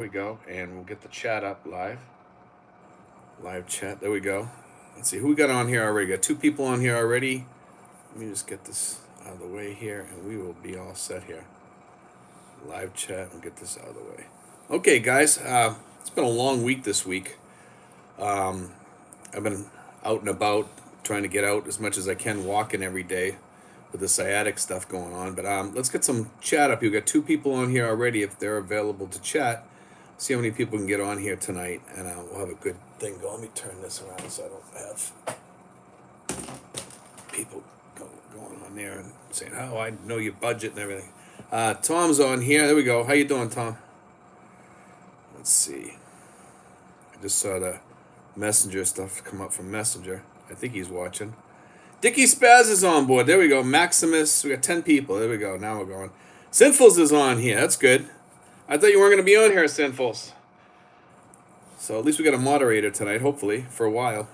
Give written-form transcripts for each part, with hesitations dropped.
we go, and we'll get the chat up live. Live chat. There we go. Let's see who we got on here already. Got two people on here already. Let me just get this out of the way here, and we will be all set here. Live chat. We'll get this out of the way. Okay, guys. It's been a long week this week. I've been out and about, trying to get out as much as I can, walking every day with the sciatic stuff going on. But let's get some chat up. You've got two people on here already. If they're available to chat, see how many people can get on here tonight, and we'll have a good thing going. Let me turn this around so I don't have people going on there and saying, "Oh, I know your budget and everything." Tom's on here. There we go. How you doing, Tom? Let's see. I just saw the Messenger stuff come up from Messenger. I think he's watching. Dickie Spaz is on board. There we go. Maximus. We got 10 people. There we go. Now we're going. Sinfuls is on here. That's good. I thought you weren't going to be on here, Sinfuls. So at least we got a moderator tonight, hopefully, for a while.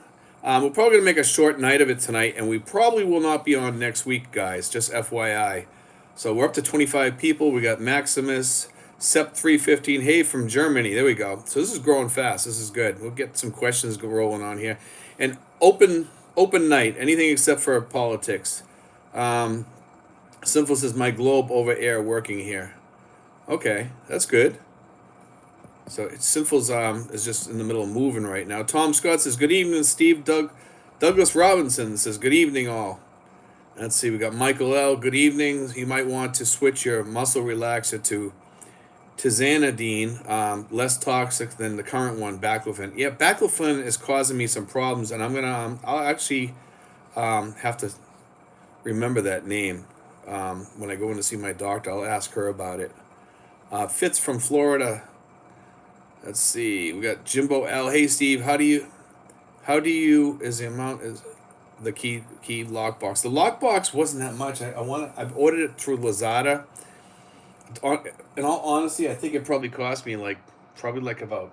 We're probably going to make a short night of it tonight, and we probably will not be on next week, guys. Just FYI. So we're up to 25 people. We got Maximus, Sep315, hey, from Germany. There we go. So this is growing fast. This is good. We'll get some questions rolling on here. And open night, anything except for politics. Sinful says, my globe over air working here. Okay, that's good. So Sinful's is just in the middle of moving right now. Tom Scott says, good evening, Steve. Douglas Robinson says, good evening, all. Let's see, we got Michael L. Good evening. You might want to switch your muscle relaxer to tizanidine, less toxic than the current one, baclofen. Yeah, baclofen is causing me some problems, and I'll actually have to remember that name when I go in to see my doctor. I'll ask her about it. Fitz from Florida. Let's see, we got Jimbo L. Hey Steve, how do you is the amount is the key lockbox? The lockbox wasn't that much. I've ordered it through Lazada. In all honesty, I think it probably cost me like about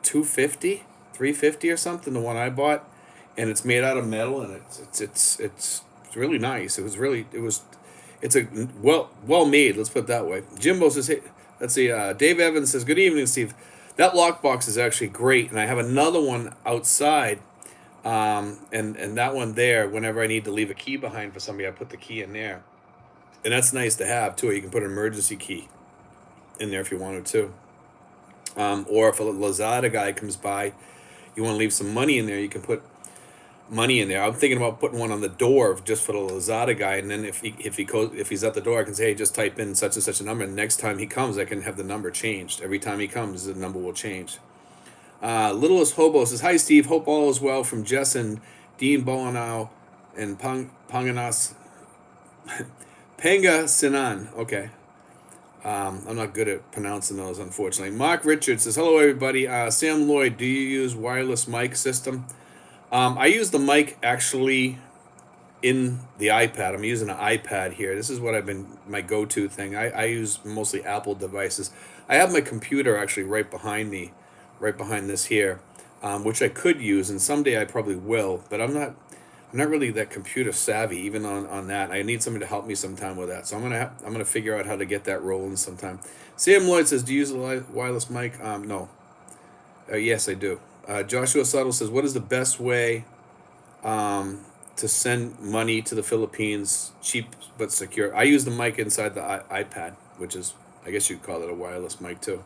$250, $350 or something. The one I bought, and it's made out of metal, and it's really nice. It's a well made. Let's put it that way. Jimbo says, hey, let's see. Dave Evans says, good evening, Steve. That lockbox is actually great, and I have another one outside. And that one there, whenever I need to leave a key behind for somebody, I put the key in there. And that's nice to have, too. You can put an emergency key in there if you wanted to. Or if a Lazada guy comes by, you want to leave some money in there, you can put money in there. I'm thinking about putting one on the door just for the Lazada guy. And then if he's at the door, I can say, hey, just type in such and such a number. And next time he comes, I can have the number changed. Every time he comes, the number will change. Littlest Hobo says, hi, Steve. Hope all is well from Jess and Dean Boanow and Panganas. Pangasinan. Okay. I'm not good at pronouncing those, unfortunately. Mark Richards says, hello, everybody. Sam Lloyd, do you use wireless mic system? I use the mic actually in the iPad. I'm using an iPad here. This is what my go-to thing. I use mostly Apple devices. I have my computer actually right behind me, right behind this here, which I could use, and someday I probably will, but I'm not really that computer savvy even on that. I need somebody to help me sometime with that. So I'm gonna figure out how to get that rolling sometime. Sam Lloyd says, do you use a wireless mic? No. Yes, I do. Joshua Suttle says, what is the best way to send money to the Philippines, cheap but secure? I use the mic inside the iPad, which is, I guess you'd call it a wireless mic too.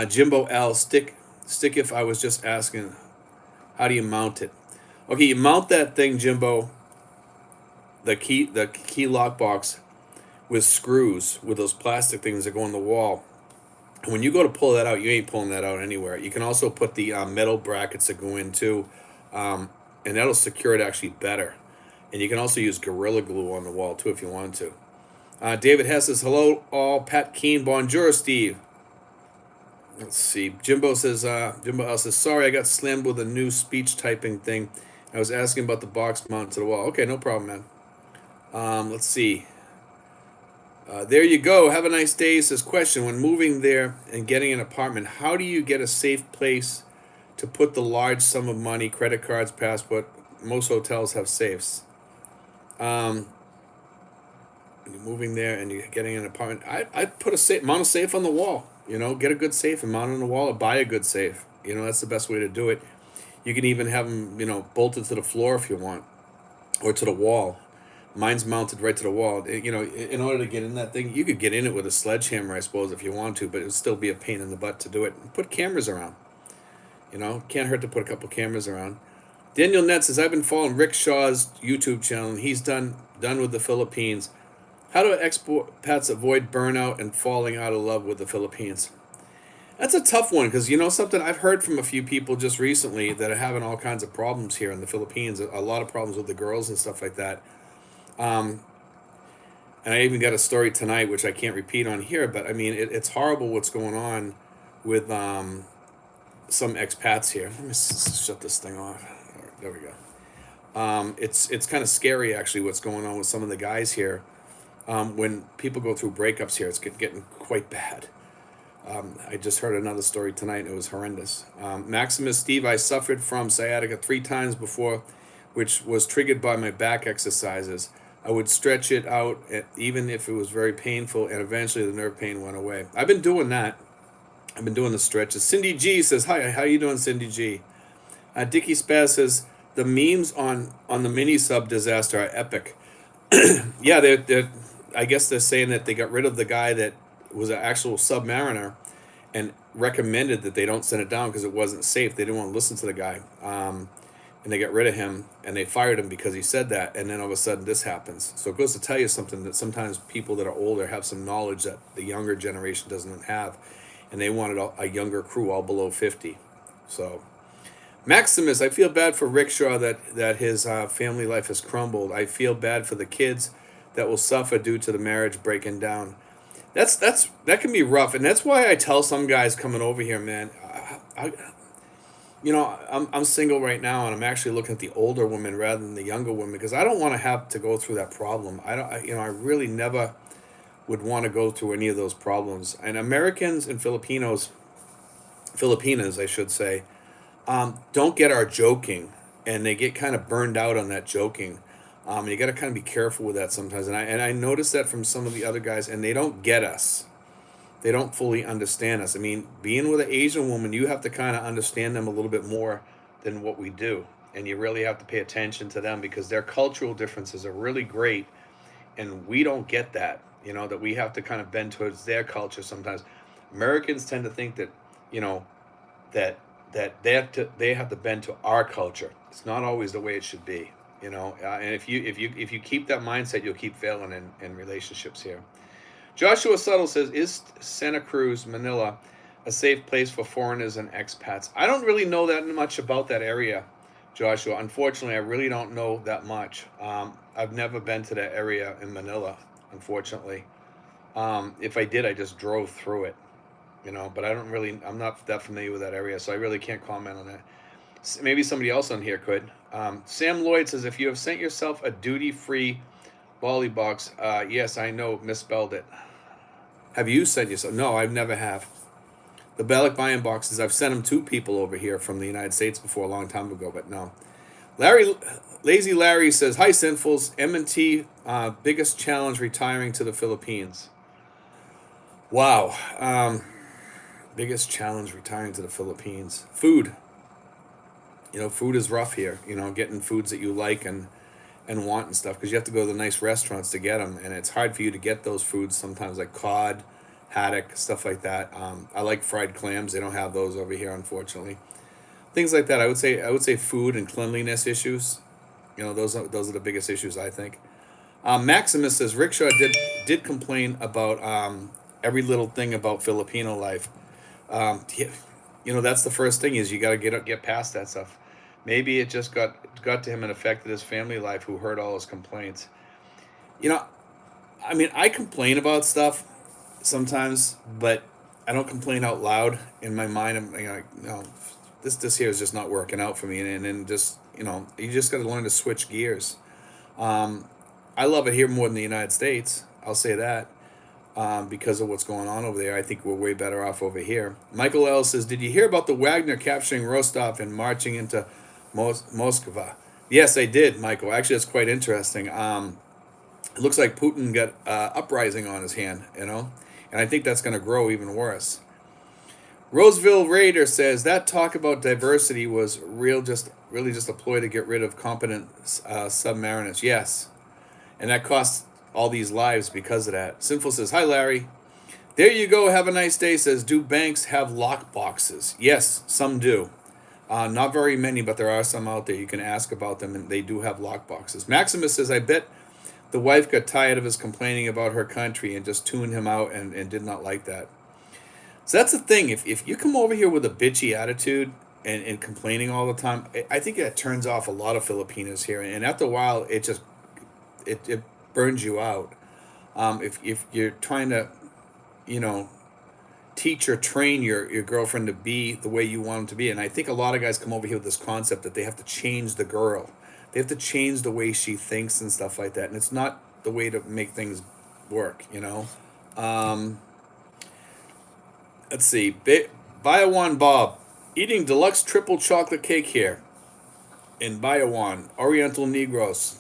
Jimbo L, stick if I was just asking, how do you mount it? Okay, you mount that thing, Jimbo, the key lockbox, with screws, with those plastic things that go on the wall. And when you go to pull that out, you ain't pulling that out anywhere. You can also put the metal brackets that go in too, and that'll secure it actually better. And you can also use Gorilla Glue on the wall too if you want to. David Hess says, hello all. Pat Keen, bonjour, Steve. Let's see. Jimbo L says, sorry, I got slammed with a new speech typing thing. I was asking about the box mount to the wall. Okay, no problem, man. Let's see. There you go. Have a nice day. Says, question, when moving there and getting an apartment, how do you get a safe place to put the large sum of money, credit cards, passport? Most hotels have safes. When you're moving there and you're getting an apartment, I'd put mount a safe on the wall. Get a good safe and mount it on the wall, or buy a good safe. That's the best way to do it. You can even have them, bolted to the floor if you want, or to the wall. Mine's mounted right to the wall. In order to get in that thing, you could get in it with a sledgehammer, I suppose, if you want to, but it would still be a pain in the butt to do it. Put cameras around. Can't hurt to put a couple cameras around. Daniel Nett says, I've been following Rick Shaw's YouTube channel, and he's done with the Philippines. How do expats avoid burnout and falling out of love with the Philippines? That's a tough one, because something I've heard from a few people just recently that are having all kinds of problems here in the Philippines, a lot of problems with the girls and stuff like that. And I even got a story tonight, which I can't repeat on here, but I mean, it's horrible what's going on with some expats here. Let me shut this thing off. All right, there we go. It's kind of scary, actually, what's going on with some of the guys here. When people go through breakups here, it's getting quite bad. I just heard another story tonight, and it was horrendous. Maximus Steve, I suffered from sciatica 3 times before, which was triggered by my back exercises. I would stretch it out, even if it was very painful, and eventually the nerve pain went away. I've been doing that. I've been doing the stretches. Cindy G says, hi, how you doing, Cindy G? Dickie Spaz says, the memes on the mini-sub disaster are epic. Yeah, they're I guess they're saying that they got rid of the guy that was an actual submariner and recommended that they don't send it down because it wasn't safe. They didn't want to listen to the guy. And they got rid of him, and they fired him because he said that, and then all of a sudden this happens. So it goes to tell you something, that sometimes people that are older have some knowledge that the younger generation doesn't have, and they wanted a younger crew all below 50. So Maximus, I feel bad for Rickshaw that his family life has crumbled. I feel bad for the kids that will suffer due to the marriage breaking down. That can be rough, and that's why I tell some guys coming over here, man, I'm single right now, and I'm actually looking at the older women rather than the younger women, because I don't want to have to go through that problem. I really never would want to go through any of those problems. And Americans and Filipinas, I should say, don't get our joking, and they get kind of burned out on that joking. You got to kind of be careful with that sometimes. And I noticed that from some of the other guys, and they don't get us. They don't fully understand us. I mean, being with an Asian woman, you have to kind of understand them a little bit more than what we do. And you really have to pay attention to them, because their cultural differences are really great. And we don't get that, that we have to kind of bend towards their culture sometimes. Americans tend to think that, that they have to bend to our culture. It's not always the way it should be, and if you keep that mindset, you'll keep failing in relationships here. Joshua Subtle says, is Santa Cruz, Manila, a safe place for foreigners and expats? I don't really know that much about that area, Joshua. Unfortunately, I really don't know that much. I've never been to that area in Manila, unfortunately. If I did, I just drove through it, but I'm not that familiar with that area, so I really can't comment on that. Maybe somebody else on here could. Sam Lloyd says, if you have sent yourself a duty-free Bali box, yes, I know, misspelled it. Have you sent yourself? No, I've never have. The Balikbayan boxes, I've sent them to people over here from the United States before, a long time ago, but no. Lazy Larry says, hi, Sinfuls. M&T, biggest challenge retiring to the Philippines. Wow. Biggest challenge retiring to the Philippines. Food. Food is rough here. Getting foods that you like and want and stuff, because you have to go to the nice restaurants to get them, and it's hard for you to get those foods sometimes, like cod, haddock, stuff like that. I like fried clams. They don't have those over here, unfortunately. Things like that. I would say food and cleanliness issues. Those are the biggest issues, I think. Maximus says, Rickshaw did complain about every little thing about Filipino life. That's the first thing, is you got to get past that stuff. Maybe it just got to him and affected his family life, who heard all his complaints. I complain about stuff sometimes, but I don't complain out loud. In my mind, I'm like, no, this here is just not working out for me. And then just, you just got to learn to switch gears. I love it here more than the United States. I'll say that. Because of what's going on over there. I think we're way better off over here. Michael L. says, did you hear about the Wagner capturing Rostov and marching into Moskva? Yes, I did, Michael. Actually, that's quite interesting. It looks like Putin got uprising on his hand, and I think that's going to grow even worse. Roseville Raider says that talk about diversity was really just a ploy to get rid of competent submariners. Yes, and that cost all these lives because of that. Sinful says, "Hi Larry, there you go. Have a nice day." Says, "Do banks have lock boxes?" Yes, some do. Not very many, but there are some out there. You can ask about them, and they do have lock boxes. Maximus says, "I bet the wife got tired of his complaining about her country and just tuned him out and did not like that." So that's the thing. If you come over here with a bitchy attitude and complaining all the time, I think that turns off a lot of Filipinos here. And after a while, it burns you out. If you're trying to, you know, teach or train your girlfriend to be the way you want them to be. And I think a lot of guys come over here with this concept that they have to change the girl. They have to change the way she thinks and stuff like that. And it's not the way to make things work, you know? Let's see. Biowan Bob. Eating deluxe triple chocolate cake here in Biowan. Oriental Negros.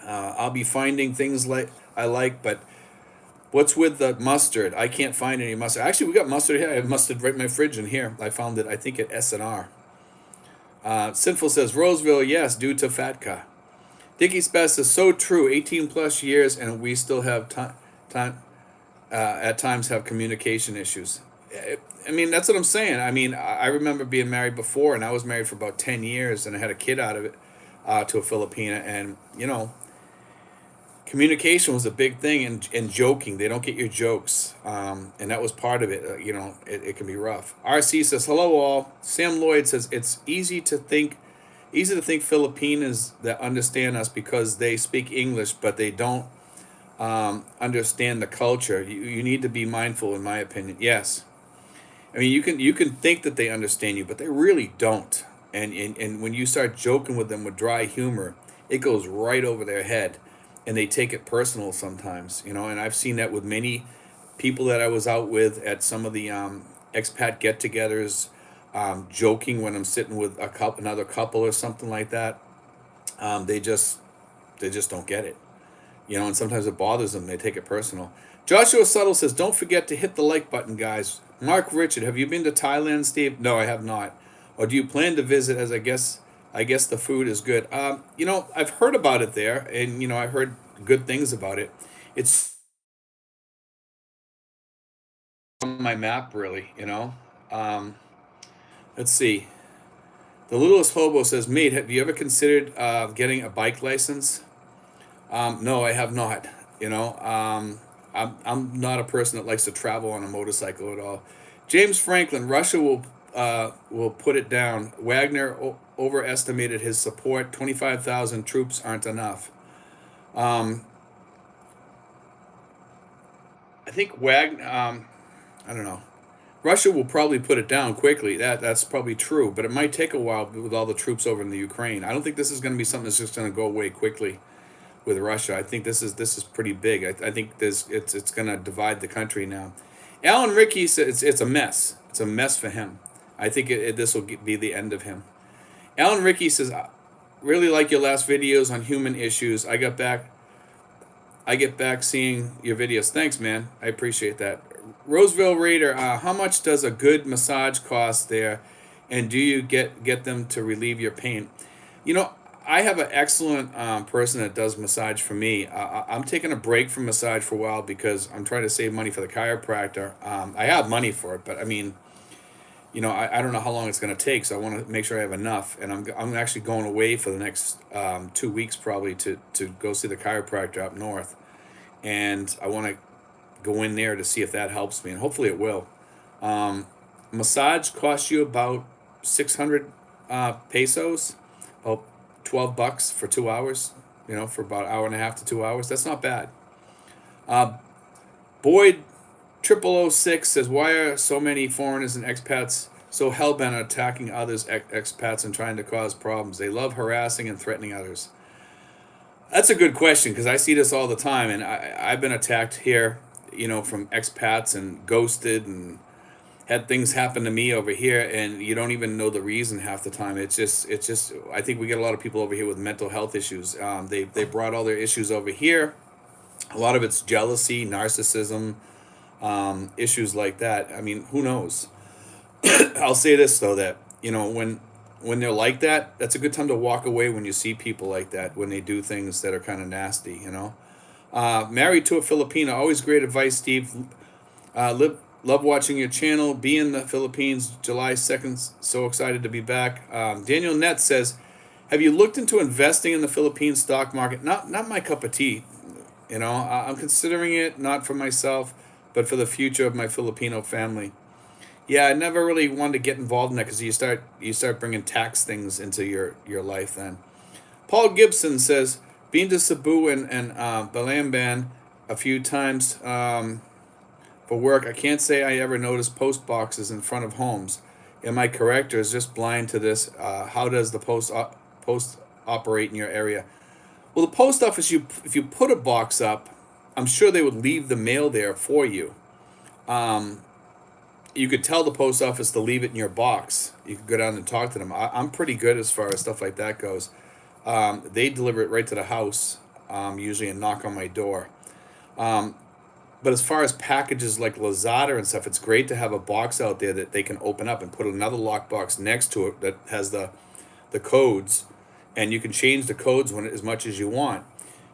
I'll be finding things like I like, but what's with the mustard? I can't find any mustard. Actually, we got mustard here. I have mustard right in my fridge in here. I found it, I think, at S&R. Sinful says, Roseville, yes, due to Fatka. Dickie Spess is so true. 18 plus years, and we still have time at times have communication issues. I mean, that's what I'm saying. I mean, I remember being married before, and I was married for about 10 years, and I had a kid out of it to a Filipina, and, you know, communication was a big thing, and joking. They don't get your jokes, and that was part of it. You know, it can be rough. RC says, hello all. Sam Lloyd says, it's easy to think Filipinos that understand us because they speak English, but they don't understand the culture. You need to be mindful, in my opinion. Yes. I mean, you can think that they understand you, but they really don't. And when you start joking with them with dry humor, it goes right over their head, and they take it personal sometimes, you know. And I've seen that with many people that I was out with at some of the expat get-togethers, joking when I'm sitting with another couple or something like that. They just don't get it, you know. And sometimes it bothers them. They take it personal. Joshua Subtle says, don't forget to hit the like button, guys. Mark Richard, have you been to Thailand, Steve? No, I have not. Or do you plan to visit, as I guess the food is good? You know, I've heard about it there, and, you know, I've heard good things about it. It's on my map, really, you know. Um, let's see. The Littlest Hobo says, mate, have you ever considered getting a bike license? No, I have not, you know. I'm not a person that likes to travel on a motorcycle at all. James Franklin, Russia will put it down. Wagner overestimated his support. 25,000 troops aren't enough. I think Wagner. I don't know. Russia will probably put it down quickly. That's probably true, but it might take a while with all the troops over in the Ukraine. I don't think this is going to be something that's just going to go away quickly with Russia. I think this is pretty big. I think it's going to divide the country now. Alan Rickey says it's a mess. It's a mess for him. I think this will be the end of him. Alan Rickey says, I really like your last videos on human issues. I get back seeing your videos. Thanks, man. I appreciate that. Roseville Raider, how much does a good massage cost there, and do you get them to relieve your pain? You know, I have an excellent person that does massage for me. I'm taking a break from massage for a while because I'm trying to save money for the chiropractor. I have money for it, but I mean, you know, I don't know how long it's going to take, so I want to make sure I have enough. And I'm actually going away for the next 2 weeks probably to go see the chiropractor up north, and I want to go in there to see if that helps me, and hopefully it will. Massage costs you about 600 pesos, about $12 for 2 hours, you know, for about an hour and a half to 2 hours. That's not bad. Boyd 0006 says, why are so many foreigners and expats so hell-bent on attacking others expats and trying to cause problems? They love harassing and threatening others. That's a good question, because I see this all the time, and I've been attacked here, you know, from expats, and ghosted, and had things happen to me over here, and you don't even know the reason half the time. It's just I think we get a lot of people over here with mental health issues. They brought all their issues over here. A lot of it's jealousy, narcissism, issues like that. I mean, who knows? I'll say this though, that when they're like that, that's a good time to walk away when you see people like that, when they do things that are kind of nasty. Married to a Filipino, always great advice, Steve. Love watching your channel. Be in the Philippines July 2nd. So excited to be back. Daniel Net says, have you looked into investing in the Philippine stock market? Not my cup of tea. I'm considering it, not for myself, but for the future of my Filipino family. Yeah, I never really wanted to get involved in that because you start bringing tax things into your life then. Paul Gibson says, been to Cebu and Balamban a few times for work. I can't say I ever noticed post boxes in front of homes. Am I correct, or is just blind to this? How does the post operate in your area? Well, the post office, if you put a box up, I'm sure they would leave the mail there for you. You could tell the post office to leave it in your box. You could go down and talk to them. I'm pretty good as far as stuff like that goes. They deliver it right to the house, usually, and knock on my door. But as far as packages like Lazada and stuff, it's great to have a box out there that they can open up and put another lockbox next to it that has the codes, and you can change the codes as much as you want.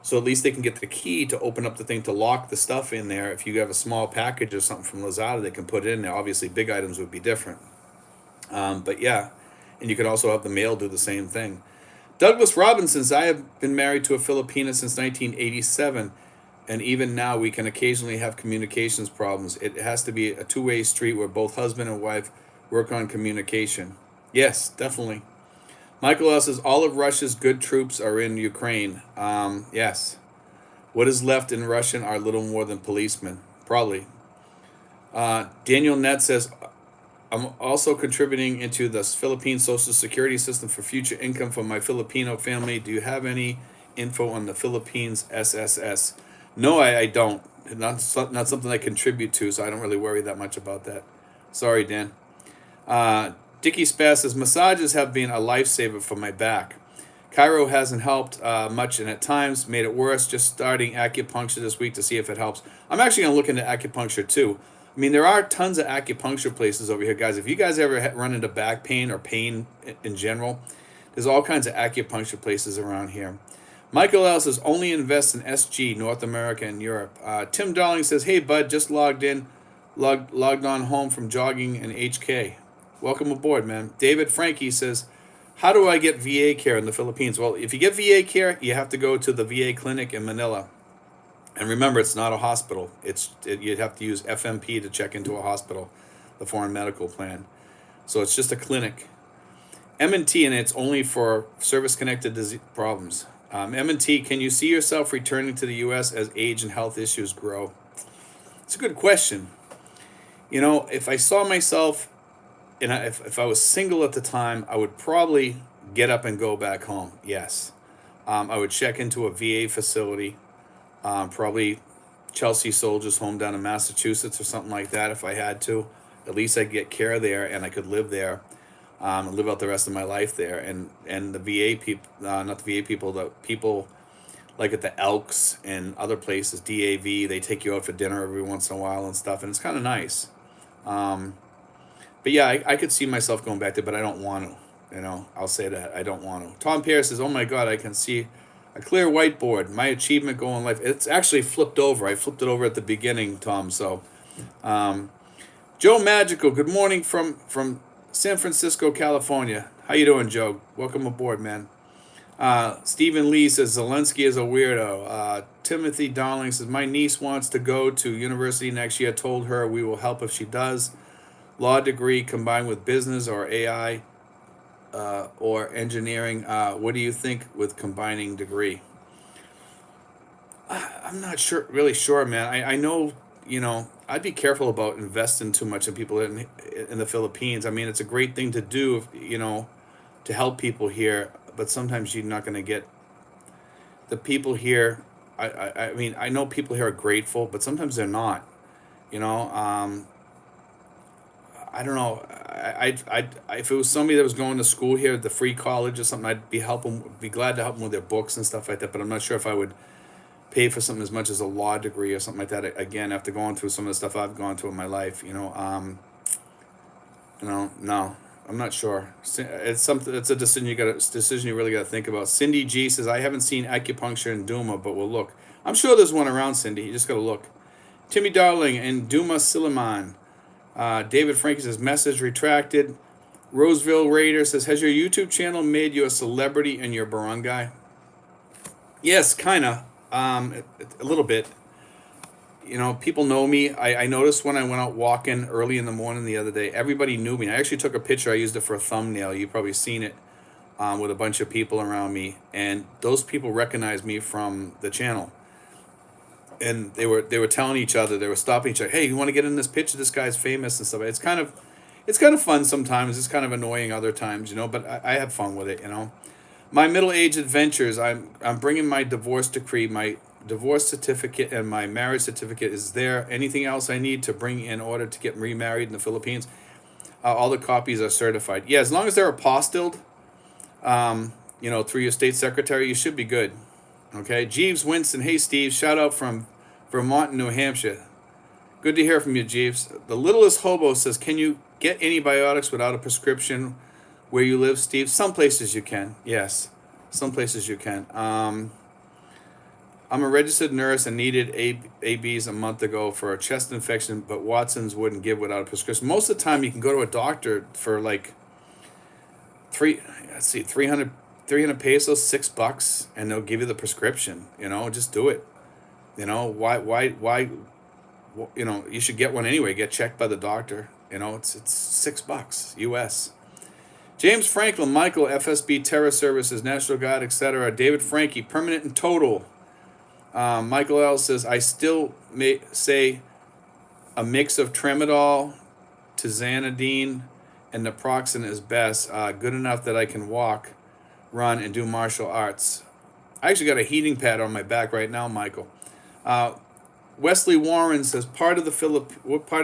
So at least they can get the key to open up the thing to lock the stuff in there. If you have a small package or something from Lazada, they can put it in there. Obviously, big items would be different. But yeah, and you can also have the mail do the same thing. Douglas Robinson says, I have been married to a Filipina since 1987, and even now we can occasionally have communications problems. It has to be a two-way street where both husband and wife work on communication. Yes, definitely. Michael L. says, all of Russia's good troops are in Ukraine. Yes. What is left in Russian are little more than policemen. Probably. Daniel Nett says, I'm also contributing into the Philippine Social Security system for future income for my Filipino family. Do you have any info on the Philippines SSS? No, I don't. Not something I contribute to, so I don't really worry that much about that. Sorry, Dan. Dickie Spass says, massages have been a lifesaver for my back. Chiro hasn't helped much, and at times made it worse. Just starting acupuncture this week to see if it helps. I'm actually going to look into acupuncture too. I mean, there are tons of acupuncture places over here, guys. If you guys ever run into back pain or pain in general, there's all kinds of acupuncture places around here. Michael L. says, only invest in SG, North America and Europe. Tim Darling says, hey, bud, just logged on home from jogging in HK. Welcome aboard, man. David Frankie says, how do I get VA care in the Philippines? Well, if you get VA care, you have to go to the VA clinic in Manila. And remember, it's not a hospital. You'd have to use FMP to check into a hospital, the Foreign Medical Plan. So it's just a clinic. M&T, and it's only for service-connected disease problems. M&T, can you see yourself returning to the U.S. as age and health issues grow? It's a good question. If I saw myself, and if I was single at the time, I would probably get up and go back home. Yes. I would check into a VA facility, probably Chelsea Soldiers Home down in Massachusetts or something like that if I had to. At least I'd get care there and I could live there, and live out the rest of my life there. And the VA people, not the VA people, the people like at the Elks and other places, DAV, they take you out for dinner every once in a while and stuff, and it's kind of nice. But yeah, I could see myself going back there, but I don't want to. I'll say that. I don't want to. Tom Pierce says, oh my God, I can see a clear whiteboard. My achievement goal in life. It's actually flipped over. I flipped it over at the beginning, Tom. So, Joe Magical, good morning from San Francisco, California. How you doing, Joe? Welcome aboard, man. Stephen Lee says, Zelensky is a weirdo. Timothy Darling says, my niece wants to go to university next year. Told her we will help if she does. Law degree combined with business or AI or engineering. What do you think with combining degree? I'm not really sure, man. I know, I'd be careful about investing too much in people in the Philippines. I mean, it's a great thing to do, to help people here, but sometimes you're not going to get the people here. I mean, I know people here are grateful, but sometimes they're not, I don't know. If it was somebody that was going to school here at the free college or something, I'd be glad to help them with their books and stuff like that. But I'm not sure if I would pay for something as much as a law degree or something like that. Again, after going through some of the stuff I've gone through in my life, No, I'm not sure. It's something. It's a decision you really got to think about. Cindy G says I haven't seen acupuncture in Duma, but we'll look. I'm sure there's one around, Cindy. You just got to look. Timmy Darling and Duma Suleiman. David Frankie says message retracted. Roseville Raider says, has your YouTube channel made you a celebrity in your barangay? Yes, kinda. A little bit. People know me. I noticed when I went out walking early in the morning the other day, everybody knew me. I actually took a picture. I used it for a thumbnail. You've probably seen it, with a bunch of people around me, and those people recognized me from the channel. And they were telling each other, they were stopping each other. Hey, you want to get in this picture? This guy's famous and stuff. It's kind of fun sometimes. It's kind of annoying other times, But I have fun with it. My middle age adventures. I'm bringing my divorce decree, my divorce certificate, and my marriage certificate. Is there anything else I need to bring in order to get remarried in the Philippines? All the copies are certified. Yeah, as long as they're apostilled, through your state secretary, you should be good. Okay, Jeeves Winston. Hey, Steve. Shout out from Vermont and New Hampshire. Good to hear from you, Jeeves. The Littlest Hobo says, can you get antibiotics without a prescription where you live, Steve? Some places you can. Yes, some places you can. I'm a registered nurse and needed ABs a month ago for a chest infection, but Watson's wouldn't give without a prescription. Most of the time, you can go to a doctor for like 300 pesos, $6, and they'll give you the prescription. Just do it. Why? You should get one anyway. Get checked by the doctor. It's $6 US. James Franklin, Michael, FSB Terror Services, National Guard, etc. David Frankie, permanent and total. Michael L says, I still may say a mix of tramadol, tizanidine, and naproxen is best. Good enough that I can walk, run, and do martial arts. I actually got a heating pad on my back right now, Michael. Wesley Warren says, what part of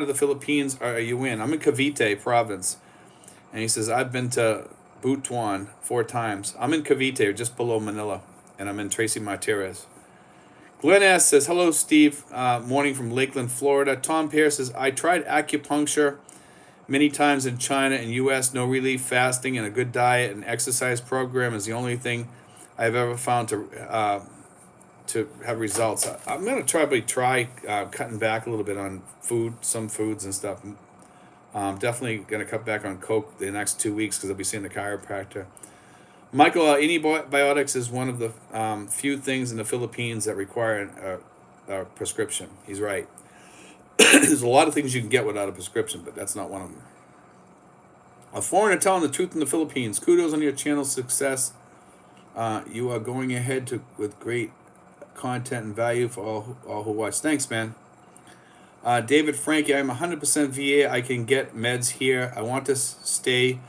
the Philippines are you in? I'm in Cavite province. And he says, I've been to Butuan 4 times. I'm in Cavite, just below Manila. And I'm in Tracy Martirez. Glenn S. says, hello, Steve. Morning from Lakeland, Florida. Tom Pierce says, I tried acupuncture many times in China and U.S. No relief. Fasting and a good diet and exercise program is the only thing I've ever found to have results. I'm going to try cutting back a little bit on some foods and stuff. Definitely going to cut back on Coke the next 2 weeks because I'll be seeing the chiropractor. Michael, antibiotics is one of the few things in the Philippines that require a prescription. He's right. There's a lot of things you can get without a prescription, but that's not one of them. A foreigner telling the truth in the Philippines. Kudos on your channel's success. You are going ahead with great content and value for all who watch. Thanks, man. David Frankie, I'm 100% VA. I can get meds here. I want to stay.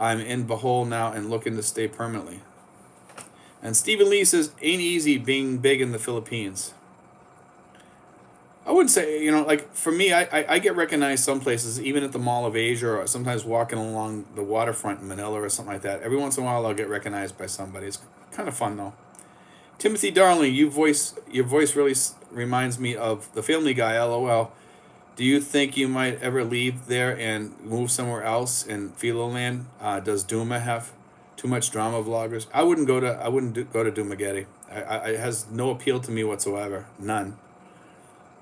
I'm in Bohol now and looking to stay permanently. And Stephen Lee says, ain't easy being big in the Philippines. I wouldn't say, like for me, I get recognized some places, even at the Mall of Asia, or sometimes walking along the waterfront in Manila or something like that. Every once in a while, I'll get recognized by somebody. It's kind of fun, though. Timothy Darling, your voice really reminds me of the Family Guy, LOL. Do you think you might ever leave there and move somewhere else in Philoland? Does Duma have too much drama vloggers? I wouldn't go to Dumaguete. It has no appeal to me whatsoever. None.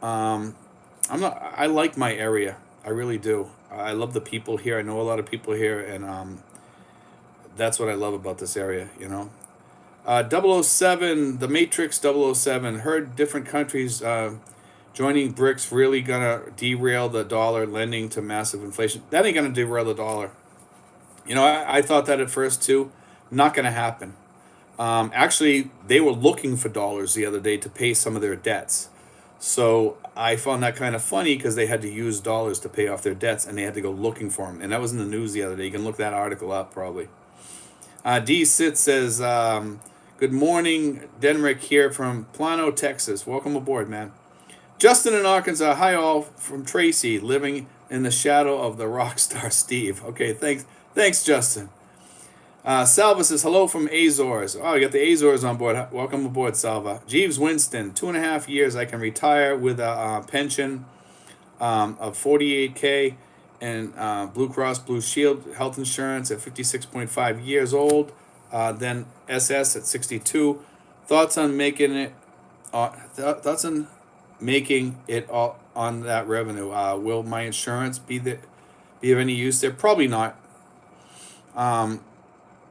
I like my area. I really do. I love the people here. I know a lot of people here, and that's what I love about this area, 007, the Matrix 007, heard different countries joining BRICS really gonna derail the dollar, lending to massive inflation. That ain't gonna derail the dollar. I thought that at first too. Not gonna happen. Actually, they were looking for dollars the other day to pay some of their debts. So I found that kind of funny because they had to use dollars to pay off their debts and they had to go looking for them. And that was in the news the other day. You can look that article up probably. D. Sit says, good morning, Denrick here from Plano, Texas. Welcome aboard, man. Justin in Arkansas. Hi, all, from Tracy, living in the shadow of the rock star Steve. Okay, thanks, Justin. Salva says, hello from Azores. Oh, you got the Azores on board. Welcome aboard, Salva. Jeeves Winston, 2.5 years. I can retire with a pension of $48K and Blue Cross Blue Shield health insurance at 56.5 years old. Then SS at 62. Thoughts on making it? Thoughts on making it all on that revenue? Will my insurance be of any use there? Probably not.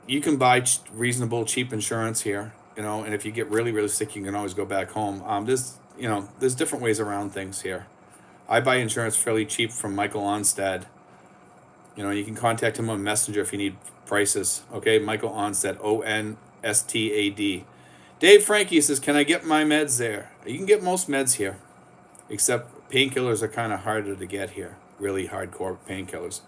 You can buy reasonable, cheap insurance here, and if you get really, really sick, you can always go back home. There's different ways around things here. I buy insurance fairly cheap from Michael Onstad. You can contact him on Messenger if you need prices. Okay, Michael Onstad, Onstad. Dave Frankie says, "Can I get my meds there?" You can get most meds here, except painkillers are kind of harder to get here. Really hardcore painkillers.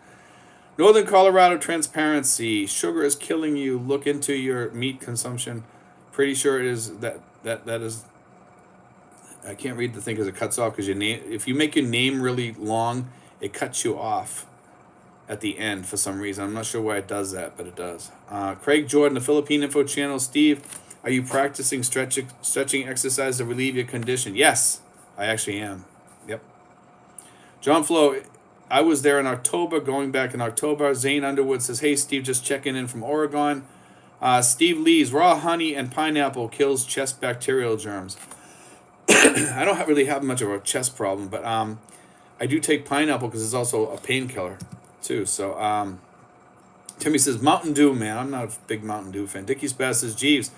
Northern Colorado transparency. Sugar is killing you. Look into your meat consumption. Pretty sure it is that is. I can't read the thing because it cuts off. Because your name, if you make your name really long, it cuts you off at the end for some reason. I'm not sure why it does that, but it does. Craig Jordan, the Philippine Info Channel. Steve, are you practicing stretching exercise to relieve your condition? Yes, I actually am. Yep. John Flo, I was there in October, going back in October. Zane Underwood says, "Hey, Steve, just checking in from Oregon." Steve Lees, raw honey and pineapple kills chest bacterial germs. I don't really have much of a chest problem, but I do take pineapple because it's also a painkiller too. So Timmy says, Mountain Dew, man. I'm not a big Mountain Dew fan. Dickie Spaz says, Jeeves,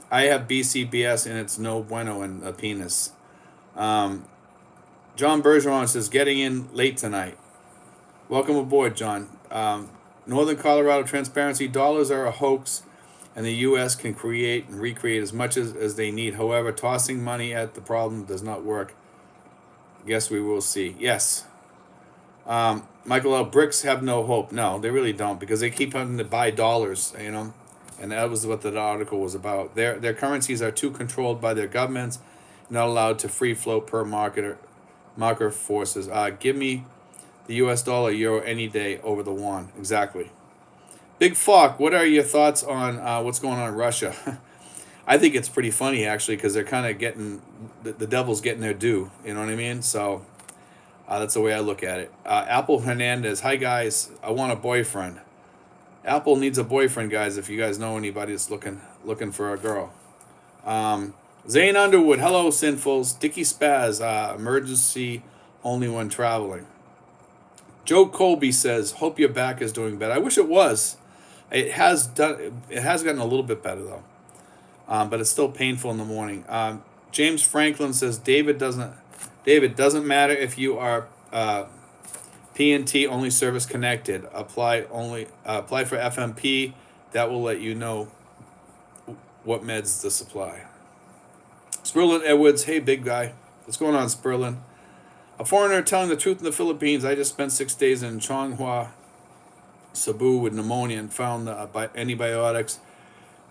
I have BCBS and it's no bueno in a penis. John Bergeron says, getting in late tonight. Welcome aboard, John. Northern Colorado transparency. Dollars are a hoax, and the U.S. can create and recreate as much as they need. However, tossing money at the problem does not work. Guess we will see. Yes. Michael L. Bricks have no hope. No, they really don't, because they keep having to buy dollars, and that was what the article was about. Their currencies are too controlled by their governments, not allowed to free float per market forces. Give me the U.S. dollar, euro any day over the yuan. Exactly. Big Falk, what are your thoughts on what's going on in Russia? I think it's pretty funny, actually, because they're kind of getting, the devil's getting their due. You know what I mean? So that's the way I look at it. Apple Hernandez, hi, guys. I want a boyfriend. Apple needs a boyfriend, guys, if you guys know anybody that's looking for a girl. Zane Underwood, hello, Sinfuls. Dickie Spaz, emergency only when traveling. Joe Colby says, hope your back is doing better. I wish it was. It has gotten a little bit better, though. But it's still painful in the morning. James Franklin says, David, doesn't matter if you are PNT only service connected. Apply for FMP. That will let you know what meds to supply. Sperlin Edwards, hey, big guy. What's going on, Sperlin? A foreigner telling the truth in the Philippines. I just spent 6 days in Changhua, Cebu with pneumonia and found antibiotics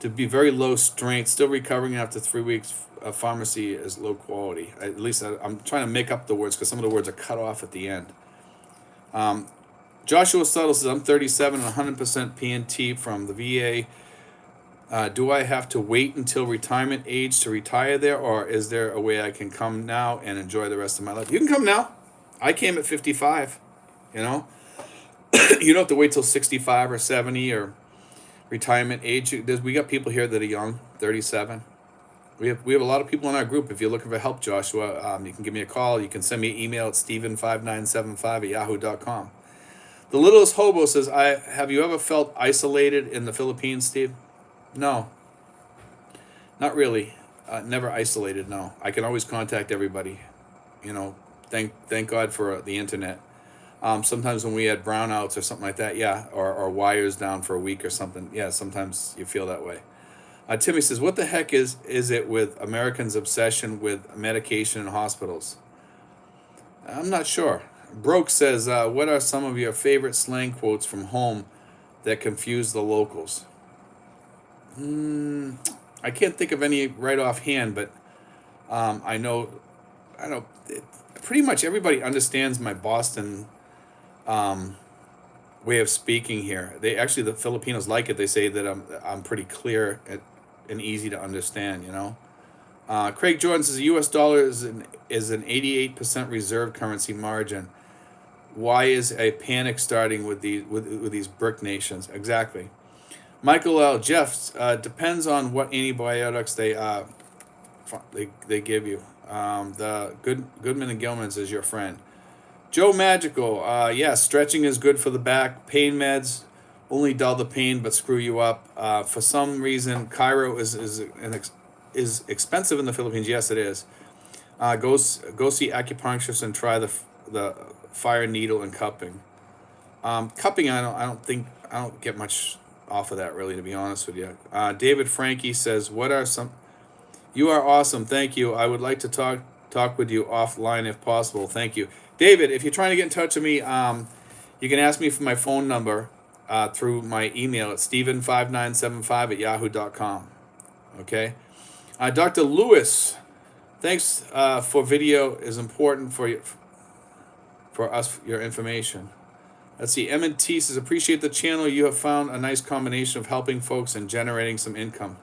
to be very low strength. Still recovering after 3 weeks. Pharmacy is low quality. At least I'm trying to make up the words because some of the words are cut off at the end. Joshua Suttle says, I'm 37 and 100% PNT from the VA. Do I have to wait until retirement age to retire there, or is there a way I can come now and enjoy the rest of my life? You can come now. I came at 55, You don't have to wait till 65 or 70 or retirement age. We got people here that are young, 37. We have a lot of people in our group. If you're looking for help, Joshua, you can give me a call. You can send me an email at steven5975@yahoo.com. The Littlest Hobo says, have you ever felt isolated in the Philippines, Steve? No. Not really. Never isolated, no. I can always contact everybody. Thank God for the internet. Sometimes when we had brownouts or something like that, yeah, or wires down for a week or something, yeah, sometimes you feel that way. Timmy says, what the heck is it with Americans' obsession with medication in hospitals? I'm not sure. Broke says, what are some of your favorite slang quotes from home that confuse the locals? I can't think of any right offhand, but I know pretty much everybody understands my Boston way of speaking here. The Filipinos like it. They say that I'm pretty clear and easy to understand. Craig Jordan says the U.S. dollar is an 88% reserve currency margin. Why is a panic starting with these BRIC nations? Exactly. Michael L. Jeff, depends on what antibiotics they give you. The Goodman and Gilman's is your friend. Joe Magical, yes, stretching is good for the back. Pain meds only dull the pain but screw you up. For some reason, Cairo is expensive in the Philippines. Yes, it is. Go see acupuncturists and try the fire needle and cupping. Cupping, I don't get much off of that really, to be honest with you. David Frankie says, "What are some? You are awesome. Thank you. I would like to talk with you offline if possible. Thank you, David. If you're trying to get in touch with me, you can ask me for my phone number through my email at steven5975@yahoo.com. Okay, Dr. Lewis, thanks for video is important for us your information. Let's see. M&T says, appreciate the channel. You have found a nice combination of helping folks and generating some income.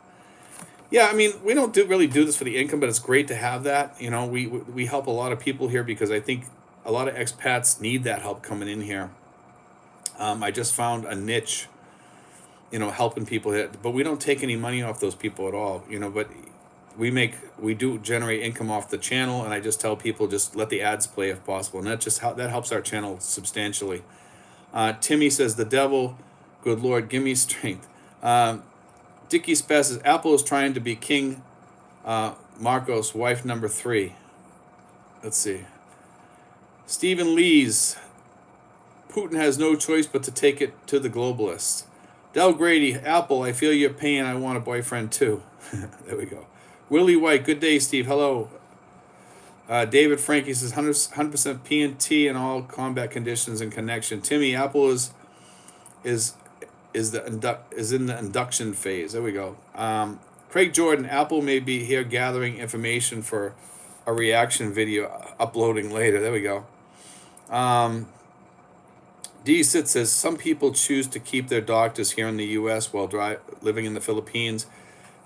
Yeah, I mean, we don't really do this for the income, but it's great to have that. You know, we help a lot of people here because I think a lot of expats need that help coming in here. I just found a niche, you know, helping people here, but we don't take any money off those people at all, you know, but we do generate income off the channel, and I just tell people just let the ads play if possible, and that helps our channel substantially. Timmy says, the devil, good Lord, give me strength. Dickie Spess says, Apple is trying to be King Marcos, wife number 3. Let's see. Stephen Lees, Putin has no choice but to take it to the globalists. Del Grady, Apple, I feel your pain. I want a boyfriend too. There we go. Willie White, good day, Steve. Hello. David Frankie says 100% PNT in all combat conditions and connection. Timmy, Apple is in the induction phase. There we go. Craig Jordan, Apple may be here gathering information for a reaction video uploading later. There we go. D. Sit says some people choose to keep their doctors here in the U.S. while living in the Philippines,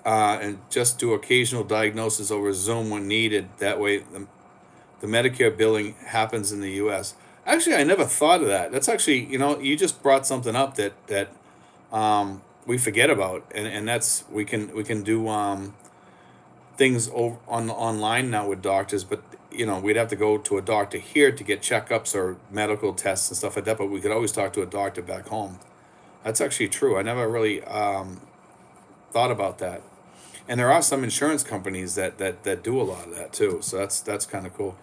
and just do occasional diagnosis over Zoom when needed. That way, the Medicare billing happens in the U.S. Actually, I never thought of that. That's actually, you know, you just brought something up that we forget about, and that's we can do things online now with doctors, but you know, we'd have to go to a doctor here to get checkups or medical tests and stuff like that, but we could always talk to a doctor back home. That's actually true. I never really thought about that. And there are some insurance companies that do a lot of that too, so that's kind of cool.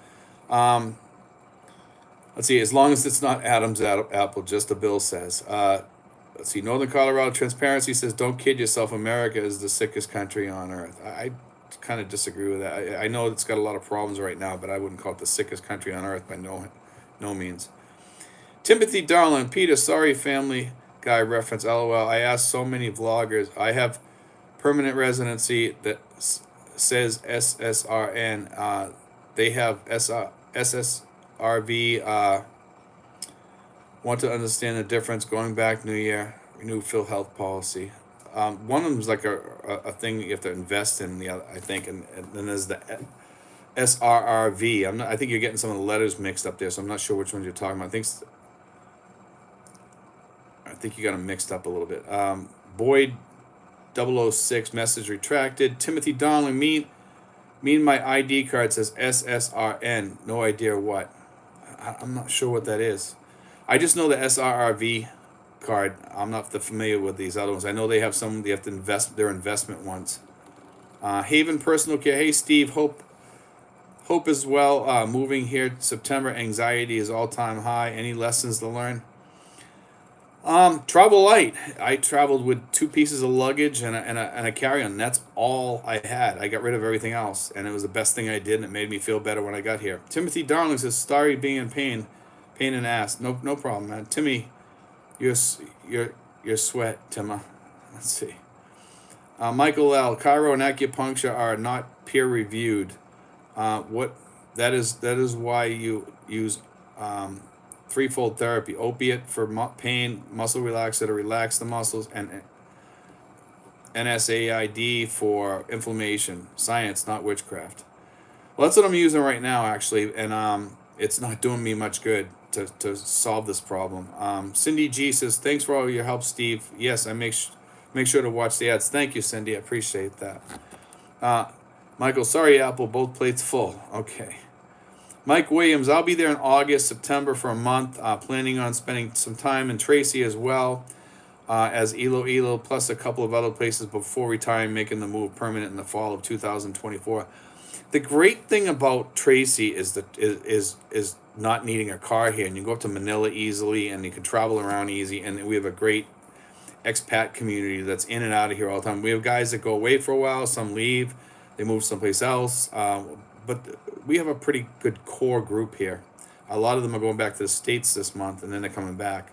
Let's see, as long as it's not Adam's apple, just the bill says. Let's see, Northern Colorado Transparency says, don't kid yourself, America is the sickest country on earth. I kind of disagree with that. I know it's got a lot of problems right now, but I wouldn't call it the sickest country on earth by no means. Timothy Darlin, Peter, sorry Family Guy reference, LOL. I asked so many vloggers. I have permanent residency that says SSRN. They have SSRV. Want to understand the difference going back New Year, renew Phil health policy. One of them is like a thing you have to invest in, the other, I think, and then there's the SRRV. I think you're getting some of the letters mixed up there, so I'm not sure which ones you're talking about. I think you got them mixed up a little bit. Boyd 006 message retracted. Timothy Donlin, mean my ID card says SSRN. No idea what. I'm not sure what that is. I just know the SRRV card. I'm not familiar with these other ones. I know they have some. They have to invest their investment ones. Haven Personal Care. Hey Steve, hope as well. Moving here September. Anxiety is all time high. Any lessons to learn? Travel light. I traveled with 2 pieces of luggage and a carry-on. That's all I had. I got rid of everything else, and it was the best thing I did, and it made me feel better when I got here. Timothy Darling says, sorry being in pain in ass. No problem, man. Timmy, your sweat, Timma. Let's see. Michael L. Chiro and acupuncture are not peer reviewed. That is why you use threefold therapy: opiate for pain, muscle relaxer to relax the muscles, and NSAID for inflammation. Science, not witchcraft. Well, that's what I'm using right now, actually, and it's not doing me much good. to solve this problem. Cindy G says, thanks for all your help, Steve. Yes, I make sure to watch the ads. Thank you, Cindy. I appreciate that. Michael, sorry, Apple, both plates full. Okay. Mike Williams, I'll be there in August, September for a month. Planning on spending some time in Tracy as well as Ilo, plus a couple of other places before retiring, making the move permanent in the fall of 2024. The great thing about Tracy is not needing a car here, and you go up to Manila easily, and you can travel around easy, and we have a great expat community that's in and out of here all the time. We have guys that go away for a while, some leave, they move someplace else, but we have a pretty good core group here. A lot of them are going back to the States this month, and then they're coming back.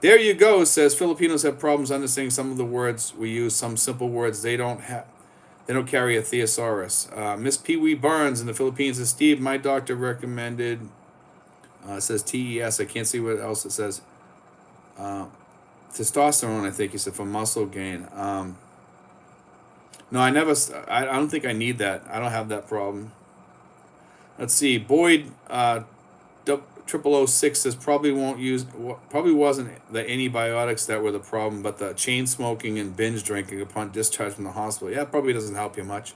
There you go, says Filipinos have problems understanding some of the words we use, some simple words they don't carry a thesaurus. Miss Pee Wee Barnes in the Philippines says, Steve, my doctor recommended, it says TES, I can't see what else it says. Testosterone, I think he said, for muscle gain. No, I don't think I need that. I don't have that problem. Let's see, Boyd 0006 says probably wasn't the antibiotics that were the problem, but the chain smoking and binge drinking upon discharge from the hospital. Yeah, it probably doesn't help you much.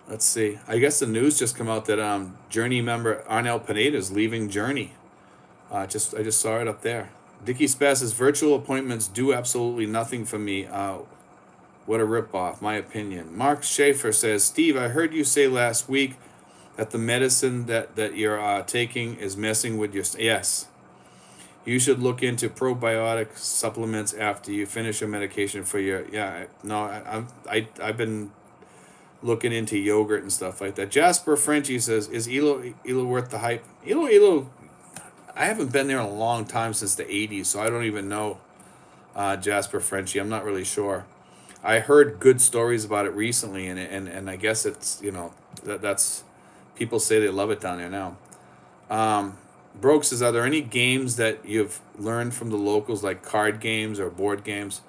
Let's see. I guess the news just come out that Journey member Arnel Pineda is leaving Journey. I just saw it up there. Dickie Spaz says virtual appointments do absolutely nothing for me. What a ripoff, my opinion. Mark Schaefer says, Steve, I heard you say last week that the medicine that you're taking is messing with your... Yes. You should look into probiotic supplements after you finish your medication for your... Yeah, no, I've been looking into yogurt and stuff like that. Jasper Frenchie says, is Ilo worth the hype? Ilo, I haven't been there in a long time, since the 80s, so I don't even know Jasper Frenchie. I'm not really sure. I heard good stories about it recently, and I guess it's, that's... People say they love it down there now. Broke says, are there any games that you've learned from the locals, like card games or board games?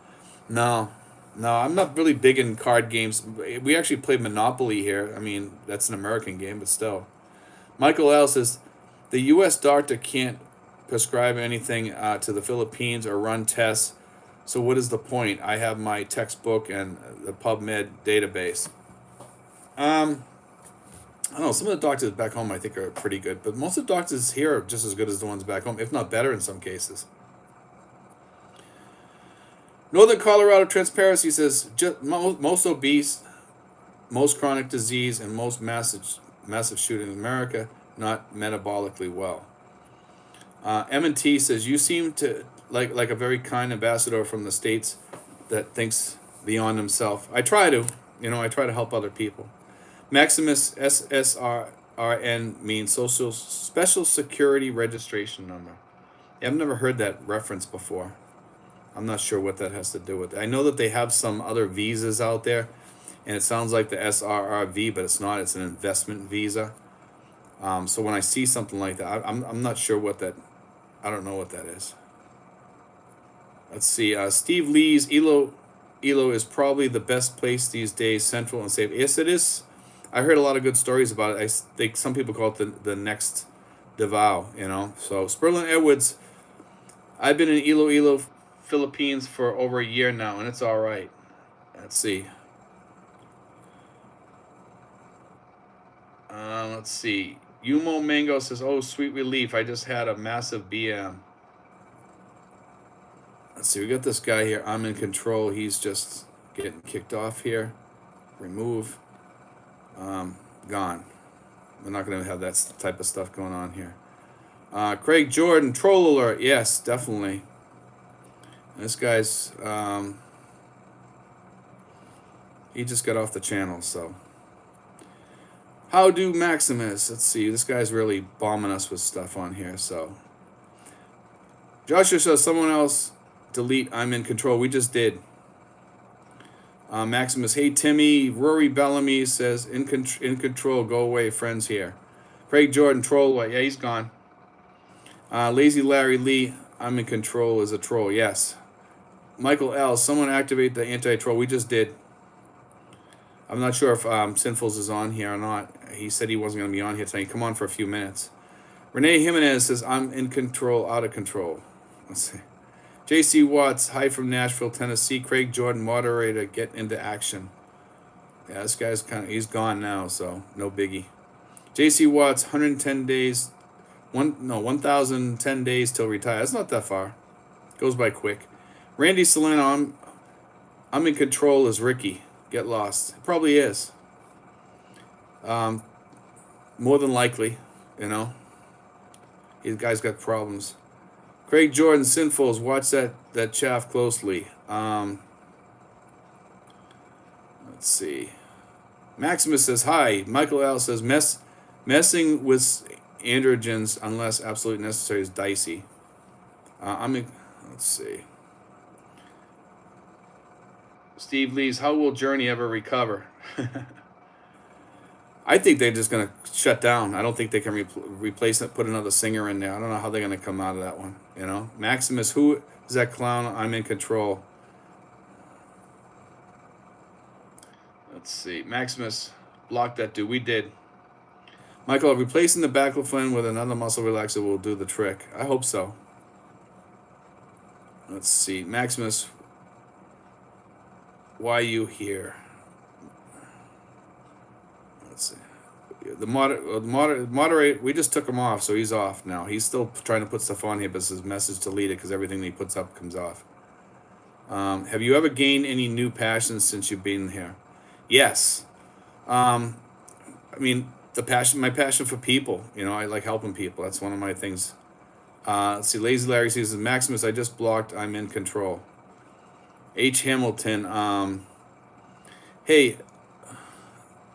No, I'm not really big in card games. We actually play Monopoly here. I mean, that's an American game, but still. Michael L. says, the U.S. doctor can't prescribe anything to the Philippines or run tests, so what is the point? I have my textbook and the PubMed database. I don't know, some of the doctors back home I think are pretty good, but most of the doctors here are just as good as the ones back home, if not better in some cases. Northern Colorado Transparency says, most obese, most chronic disease, and most massive shooting in America, not metabolically well. M&T says, you seem to like a very kind ambassador from the States that thinks beyond himself. I try to help other people. Maximus SSRN means Special Security Registration Number. Yeah, I've never heard that reference before. I'm not sure what that has to do with it. I know that they have some other visas out there, and it sounds like the SRRV, but it's not. It's an investment visa. So when I see something like that, I'm not sure what that... I don't know what that is. Let's see. Steve Lee's Ilo is probably the best place these days, central and safe. Yes, it is. I heard a lot of good stories about it. I think some people call it the next Davao, So Sperlin Edwards, I've been in Ilo, Philippines for over a year now, and it's all right. Let's see. Let's see. Yumo Mango says, oh, sweet relief. I just had a massive BM. Let's see. We got this guy here. I'm in control. He's just getting kicked off here. Remove. Gone. We're not going to have that type of stuff going on here. Craig Jordan, troll alert. Yes, definitely. This guy's, he just got off the channel, so. How do Maximus? Let's see. This guy's really bombing us with stuff on here, so. Joshua says, someone else delete. I'm in control. We just did. Maximus, hey Timmy. Rory Bellamy says, in control, go away, friends here. Craig Jordan, troll away. Yeah, he's gone. Lazy Larry Lee, I'm in control, is a troll. Yes. Michael L, someone activate the anti-troll. We just did. I'm not sure if Sinfuls is on here or not. he said he wasn't going to be on here tonight. Come on for a few minutes. Renee Jimenez says, I'm in control, out of control. Let's see. JC Watts, hi from Nashville, Tennessee. Craig Jordan, moderator, get into action. Yeah, this guy's he's gone now, so no biggie. JC Watts, 110 days, 1,010 days till retire. That's not that far. Goes by quick. Randy Solano, I'm in control as Ricky. Get lost. It probably is. More than likely, you know. These guys got problems. Craig Jordan, Sinfuls, watch that chaff closely. Let's see. Maximus says, hi. Michael L. says, messing with androgens unless absolutely necessary is dicey. Let's see. Steve Lees, how will Journey ever recover? I think they're just going to shut down. I don't think they can replace it, put another singer in there. I don't know how they're going to come out of that one, you know? Maximus, who is that clown? I'm in control. Let's see. Maximus, block that dude. We did. Michael, replacing the baclofen with another muscle relaxer will do the trick. I hope so. Let's see. Maximus, why are you here? Let's see. The moderate, we just took him off, so he's off now. He's still trying to put stuff on here, but his message deleted because everything he puts up comes off. Have you ever gained any new passions since you've been here? Yes. I mean, my passion for people. You know, I like helping people. That's one of my things. Let's see. Lazy Larry says, Maximus, I just blocked. I'm in control. H. Hamilton. Hey,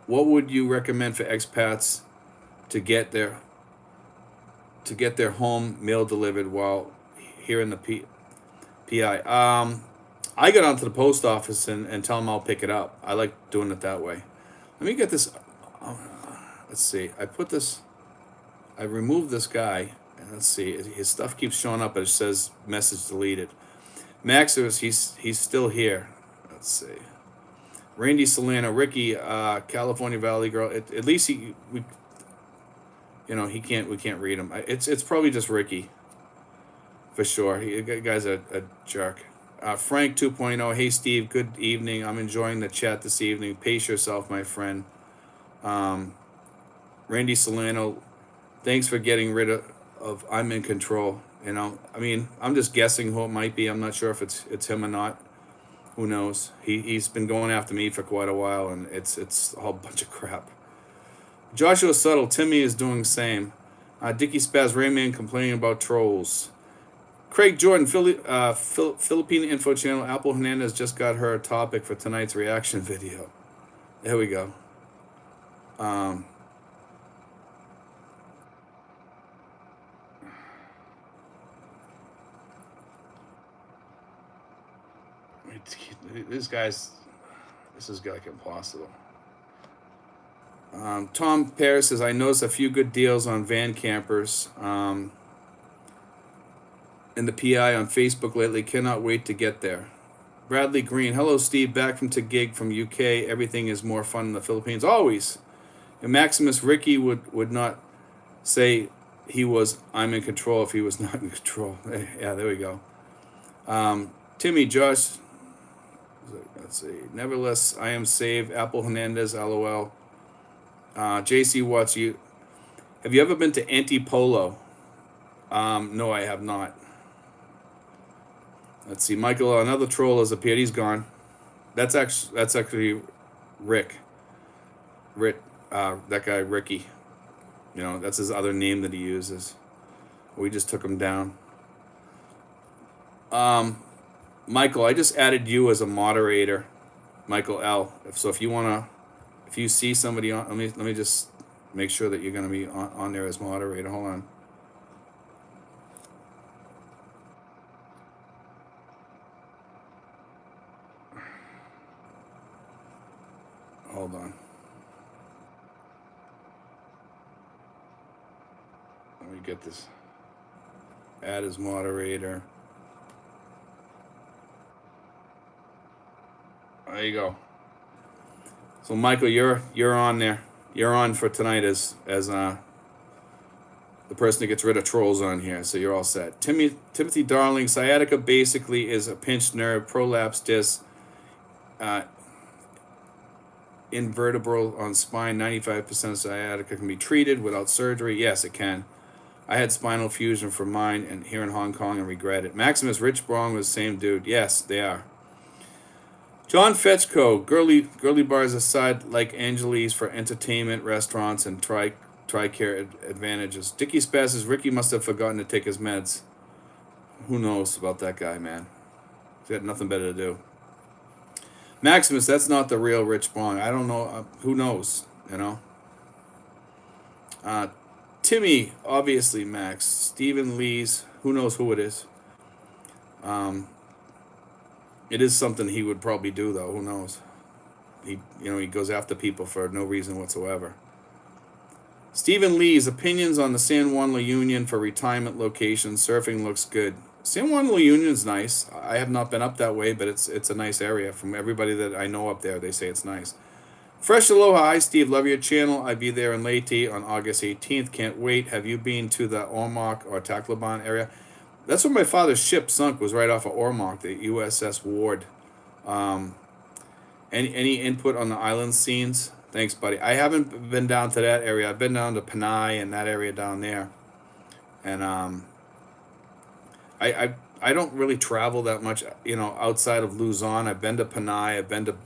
what would you recommend for expats to get their home mail delivered while here in the PI? I got onto the post office and tell them I'll pick it up. I like doing it that way. Let me get this. Let's see. I removed this guy. And let's see. His stuff keeps showing up, but it says message deleted. Maximus, he's still here. Let's see. Randy Solano, Ricky, California Valley Girl. At least we can't read him. It's probably just Ricky, for sure. The guy's a jerk. Frank 2.0, hey Steve, good evening. I'm enjoying the chat this evening. Pace yourself, my friend. Randy Solano, thanks for getting rid of I'm in control. You know, I mean, I'm just guessing who it might be. I'm not sure if it's him or not. Who knows? He's been going after me for quite a while, and it's a whole bunch of crap. Joshua Subtle, Timmy is doing the same. Dickie Spaz, Rayman complaining about trolls. Craig Jordan, Philippine Info Channel. Apple Hernandez just got her topic for tonight's reaction video. There we go. This is like impossible. Tom Paris says, I noticed a few good deals on van campers in the PI on Facebook lately. Cannot wait to get there. Bradley Green, hello Steve, back from Taguig from UK. Everything is more fun in the Philippines, always. And Maximus, Ricky would not say he was I'm in control if he was not in control. Yeah, there we go. Timmy, Josh, let's see. Nevertheless, I am saved. Apple Hernandez, LOL. JC Watts, have you ever been to Antipolo? No, I have not. Let's see. Michael, another troll has appeared. He's gone. That's actually Rick. That guy Ricky. You know, that's his other name that he uses. We just took him down. Michael, I just added you as a moderator, Michael L. So if you see somebody on, let me just make sure that you're going to be on there as moderator. Hold on. Hold on. Let me get this. Add as moderator. There you go. So Michael, you're on there. you're on for tonight as the person that gets rid of trolls on here, so you're all set. Timothy Darling, sciatica basically is a pinched nerve, prolapse disc, invertebral on spine. 95% of sciatica can be treated without surgery. Yes, it can. I had spinal fusion for mine and here in Hong Kong and regret it. Maximus Rich Brong was the same dude. Yes, they are. John Fetchko, girly bars aside, like Angeles for entertainment, restaurants, and TRICARE advantages. Dickie Spaz says Ricky must have forgotten to take his meds. Who knows about that guy, man? He's got nothing better to do. Maximus, that's not the real Rich Brong. I don't know. Who knows? You know. Timmy, obviously Max. Stephen Lee's. Who knows who it is? It is something he would probably do, though. Who knows? He goes after people for no reason whatsoever. Stephen Lee's opinions on the San Juan La Union for retirement location. Surfing looks good. San Juan La Union's nice. I have not been up that way, but it's a nice area. From everybody that I know up there, they say it's nice. Fresh Aloha. Hi, Steve. Love your channel. I'll be there in Leyte on August 18th. Can't wait. Have you been to the Ormoc or Tacloban area? That's where my father's ship sunk, was right off of Ormoc, the USS Ward. Any input on the island scenes? Thanks, buddy. I haven't been down to that area. I've been down to Panay and that area down there. And I don't really travel that much, outside of Luzon. I've been to Panay. I've been to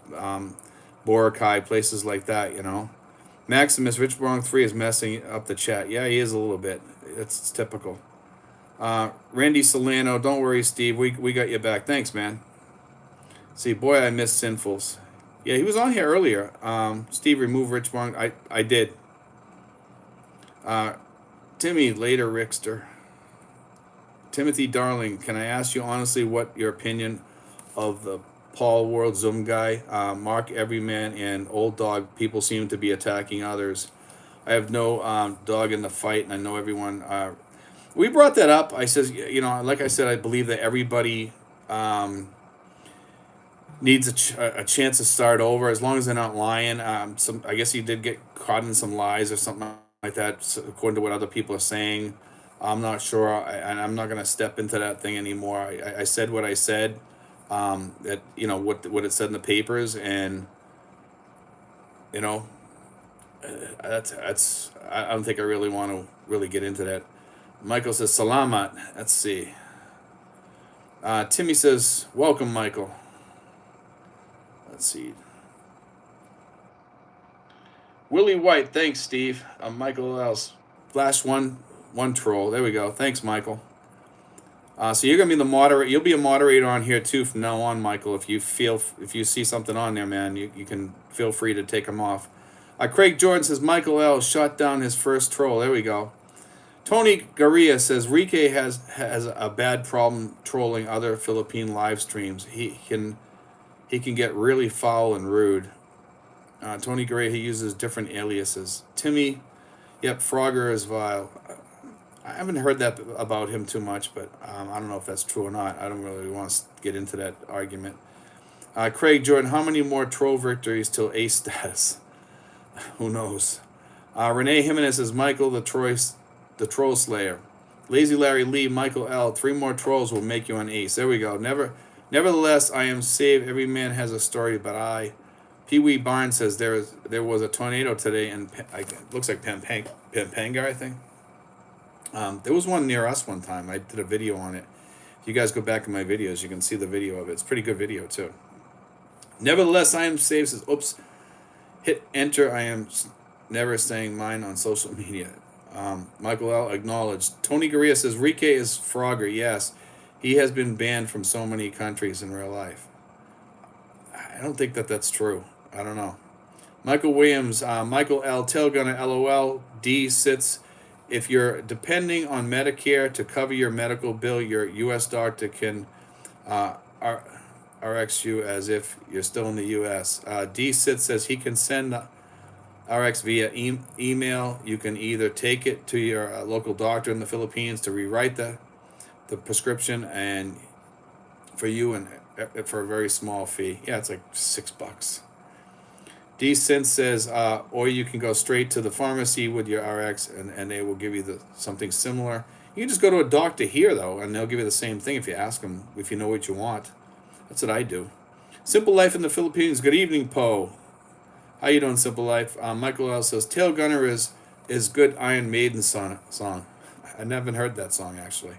Boracay, places like that, Maximus, Rich Brong 3 is messing up the chat. Yeah, he is a little bit. It's typical. Randy Solano, don't worry, Steve. We got you back. Thanks, man. See, boy, I miss Sinfuls. Yeah, he was on here earlier. Steve, remove Rich Brong. I did. Timmy, later, Rickster. Timothy Darling, can I ask you honestly what your opinion of the Paul World Zoom guy? Mark Everyman and Old Dog, people seem to be attacking others. I have no dog in the fight, and I know everyone... we brought that up. I says, like I said, I believe that everybody needs a chance to start over, as long as they're not lying. I guess he did get caught in some lies or something like that, according to what other people are saying. I'm not sure, and I'm not going to step into that thing anymore. I said what I said, that what it said in the papers, and that's I don't think I really want to really get into that. Michael says salamat. Let's see. Timmy says welcome, Michael. Let's see. Willie White, thanks, Steve. Michael else. Flash one troll. There we go. Thanks, Michael. So you're gonna be the moderator. You'll be a moderator on here too from now on, Michael. If you see something on there, man, you can feel free to take them off. Craig Jordan says Michael L shot down his first troll. There we go. Tony Garia says Rike has a bad problem trolling other Philippine live streams. He can get really foul and rude. Tony Garia, he uses different aliases. Timmy, yep, Frogger is vile. I haven't heard that about him too much, but I don't know if that's true or not. I don't really want to get into that argument. Craig Jordan, how many more troll victories till ace status? Who knows? Renee Jimenez says Michael the troll slayer. Lazy Larry Lee, Michael L. 3 more trolls will make you an ace. There we go. Nevertheless, I am saved. Every man has a story, but I. Pee Wee Barnes says there was a tornado today, and it looks like Pampanga, I think. There was one near us one time. I did a video on it. If you guys go back in my videos, you can see the video of it. It's a pretty good video, too. Nevertheless, I am saved. Says, oops. Hit enter. I am never saying mine on social media. Michael L. acknowledged. Tony Garia says, Rike is Frogger. Yes, he has been banned from so many countries in real life. I don't think that's true. I don't know. Michael Williams, Michael L. Tailgunner, LOL. D sits. If you're depending on Medicare to cover your medical bill, your U.S. doctor can RX you as if you're still in the U.S. D sits says he can send RX via email. You can either take it to your local doctor in the Philippines to rewrite the prescription and for you and for a very small fee. Yeah, it's like $6. D Sense says, or you can go straight to the pharmacy with your RX, and they will give you something similar. You can just go to a doctor here, though, and they'll give you the same thing if you ask them, if you know what you want. That's what I do. Simple Life in the Philippines. Good evening, Poe. How you doing, Simple Life? Michael L. says, Tail Gunner is good Iron Maiden song. I never heard that song, actually.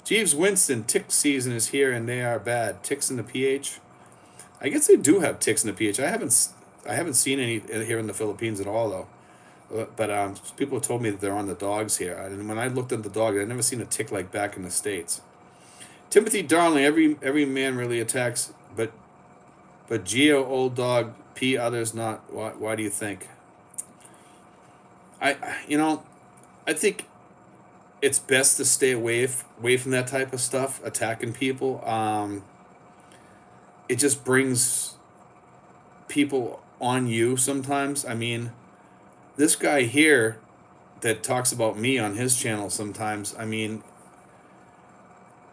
Jeeves Winston, tick season is here, and they are bad. Ticks in the PH. I guess they do have ticks in the PH. I haven't seen any here in the Philippines at all, though. But people told me that they're on the dogs here. And when I looked at the dog, I'd never seen a tick like back in the States. Timothy Darling, every man really attacks, but Geo, old dog, P, others not. Why do you think? I think it's best to stay away from that type of stuff, attacking people. It just brings people on you sometimes. I mean, this guy here that talks about me on his channel sometimes, I mean,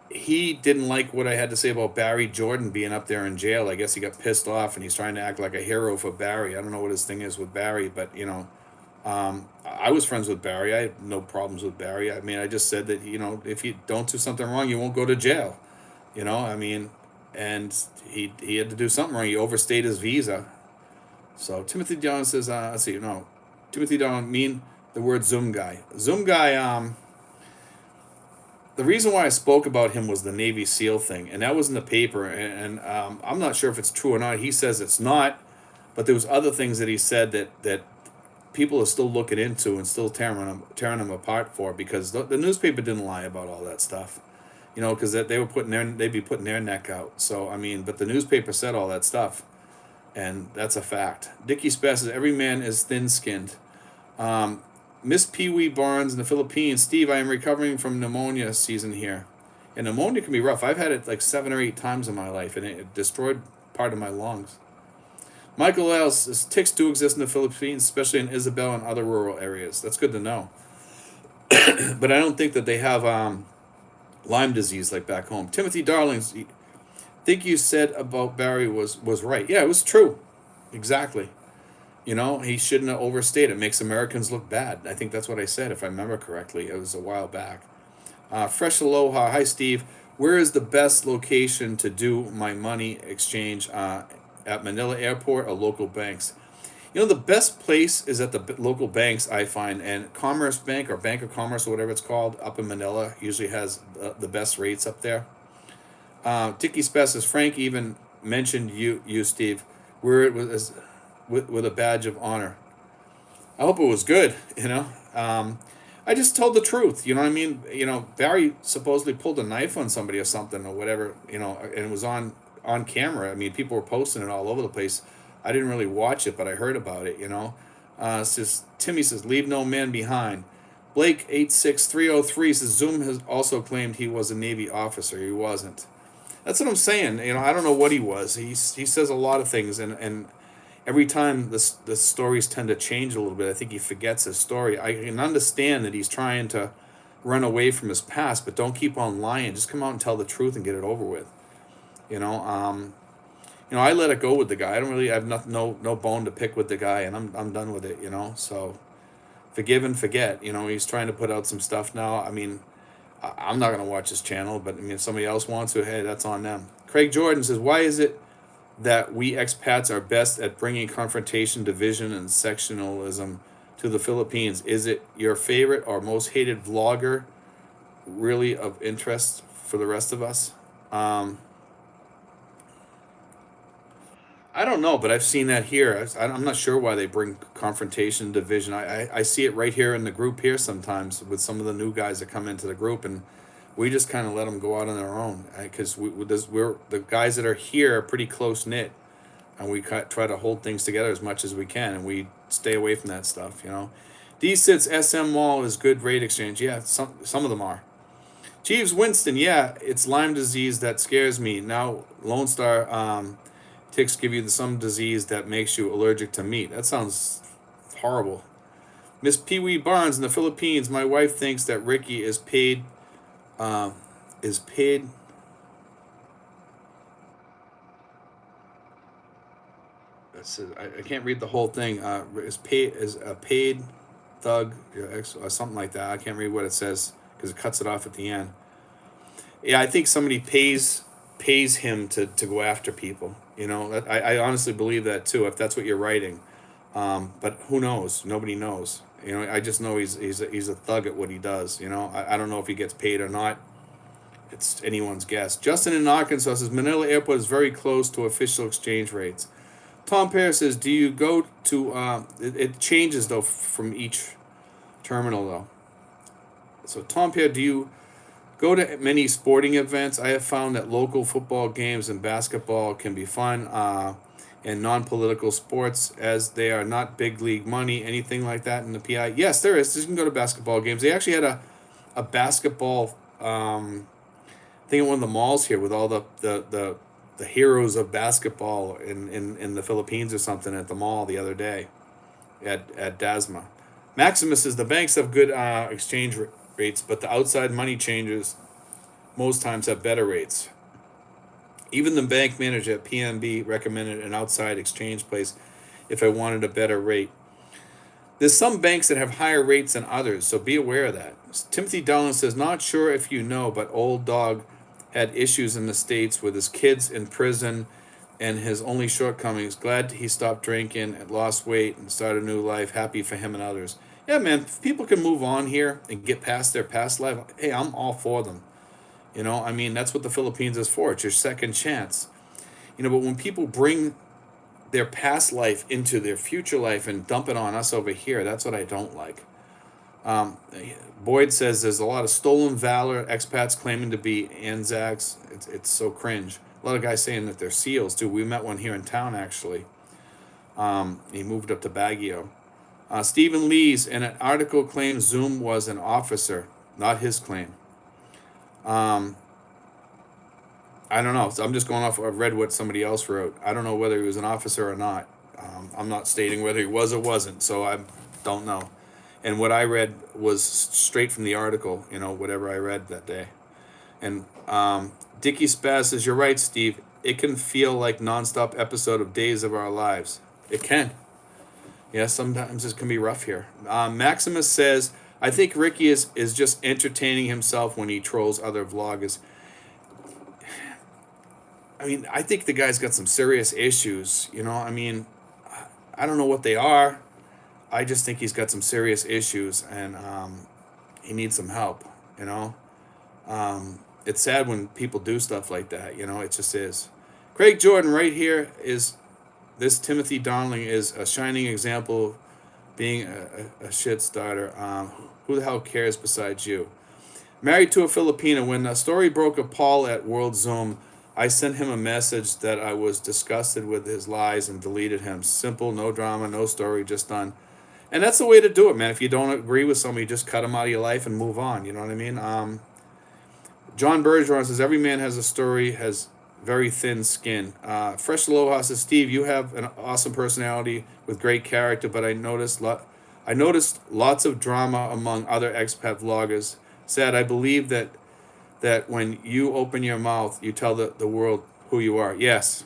he didn't like what I had to say about Barry Jordan being up there in jail. I guess he got pissed off and he's trying to act like a hero for Barry. I don't know what his thing is with Barry, but I was friends with Barry. I had no problems with Barry. I mean, I just said that, if you don't do something wrong, you won't go to jail. I mean, and he had to do something wrong. He overstayed his visa. So Timothy John says, let's see, no, Timothy John mean the word Zoom guy. Zoom guy, the reason why I spoke about him was the Navy SEAL thing, and that was in the paper, and I'm not sure if it's true or not. He says it's not, but there was other things that he said that people are still looking into and still tearing them apart for, because the newspaper didn't lie about all that stuff, because they'd be putting their neck out. So I mean, but the newspaper said all that stuff, and that's a fact. Dickie Spess says every man is thin-skinned. Miss Pee Wee Barnes in the Philippines. Steve, I am recovering from pneumonia season here. And pneumonia can be rough. I've had it like 7 or 8 times in my life, and it destroyed part of my lungs. Michael L. says ticks do exist in the Philippines, especially in Isabel and other rural areas. That's good to know. But I don't think that they have Lyme disease like back home. Timothy Darlings, think you said about Barry was right. Yeah, it was true. Exactly. He shouldn't have overstayed. It makes Americans look bad. I think that's what I said, if I remember correctly. It was a while back. Fresh Aloha. Hi, Steve. Where is the best location to do my money exchange? At Manila Airport or local banks? The best place is at the local banks, I find. And Commerce Bank or Bank of Commerce or whatever it's called up in Manila usually has the best rates up there. Tiki Spess says, Frank even mentioned you, Steve, where it was with a badge of honor. I hope it was good, I just told the truth, you know what I mean? Barry supposedly pulled a knife on somebody or something or whatever, and it was on camera. I mean, people were posting it all over the place. I didn't really watch it, but I heard about it, Timmy says, leave no man behind. Blake 86303 says, Zoom has also claimed he was a Navy officer. He wasn't. That's what I'm saying. I don't know what he was. He says a lot of things, and every time the stories tend to change a little bit. I think he forgets his story. I can understand that he's trying to run away from his past, but don't keep on lying. Just come out and tell the truth and get it over with. I let it go with the guy. I don't really have no bone to pick with the guy, and I'm done with it. So forgive and forget. He's trying to put out some stuff now. I mean, I'm not gonna watch his channel, but I mean, if somebody else wants to, hey, that's on them. Craig Jordan says, why is it that we expats are best at bringing confrontation, division, and sectionalism to the Philippines? Is it your favorite or most hated vlogger really of interest for the rest of us? I don't know, but I've seen that here. I'm not sure why they bring confrontation, division. I see it right here in the group here sometimes with some of the new guys that come into the group, and we just kind of let them go out on their own, because we're the guys that are here are pretty close knit, and we try to hold things together as much as we can, and we stay away from that stuff. D sits SM Mall is good rate exchange. Yeah, some of them are. Jeeves Winston, yeah, it's Lyme disease that scares me. Now Lone Star ticks give you some disease that makes you allergic to meat. That sounds horrible. Miss Pee Wee Barnes in the Philippines. My wife thinks that Ricky is paid. Is paid. I can't read the whole thing. Is a paid thug or something like that. I can't read what it says because it cuts it off at the end. Yeah, I think somebody pays him to go after people. I honestly believe that too. If that's what you're writing, but who knows? Nobody knows. I just know he's a thug at what he does. I don't know if he gets paid or not. It's anyone's guess. Justin in Arkansas says Manila Airport is very close to official exchange rates. Tom Paris says, do you go to, it changes though from each terminal though. So Tom Paris, do you go to many sporting events? I have found that local football games and basketball can be fun and non-political sports as they are not big league money, anything like that in the PI. Yes, there is. You can go to basketball games. They actually had a basketball thing at one of the malls here with all the heroes of basketball in the Philippines or something at the mall the other day at Dasma. Maximus says the banks have good exchange rates, but the outside money changers most times have better rates. Even the bank manager at PNB recommended an outside exchange place if I wanted a better rate. There's some banks that have higher rates than others, so be aware of that. Timothy Dowland says, not sure if you know, but Old Dog had issues in the States with his kids in prison and his only shortcomings. Glad he stopped drinking and lost weight and started a new life. Happy for him and others. Yeah, man, if people can move on here and get past their past life, hey, I'm all for them. That's what the Philippines is for. It's your second chance. But when people bring their past life into their future life and dump it on us over here, that's what I don't like. Boyd says there's a lot of stolen valor, expats claiming to be Anzacs. It's so cringe. A lot of guys saying that they're SEALs too. We met one here in town actually. He moved up to Baguio. Stephen Lees in an article claims Zoom was an officer, not his claim. I don't know. So I'm just going off. I've read what somebody else wrote. I don't know whether he was an officer or not. I'm not stating whether he was or wasn't, so I don't know. And what I read was straight from the article, whatever I read that day. And Dickie Spaz says, you're right, Steve. It can feel like nonstop episode of Days of Our Lives. It can. Yeah, sometimes it can be rough here. Maximus says, I think Ricky is just entertaining himself when he trolls other vloggers. I think the guy's got some serious issues, I don't know what they are. I just think he's got some serious issues and he needs some help, It's sad when people do stuff like that, it just is. Craig Jordan right here is, this Timothy Donnelly is a shining example of being a shit starter. Who the hell cares besides you? Married to a Filipino. When the story broke of Paul at World Zoom, I sent him a message that I was disgusted with his lies and deleted him. Simple, no drama, no story, just done. And that's the way to do it, man. If you don't agree with somebody, just cut them out of your life and move on. You know what I mean? John Bergeron says, every man has a story, has very thin skin. Fresh Aloha says, Steve, you have an awesome personality with great character, but I noticed lots of drama among other expat vloggers. Sad, I believe that when you open your mouth, you tell the world who you are. Yes,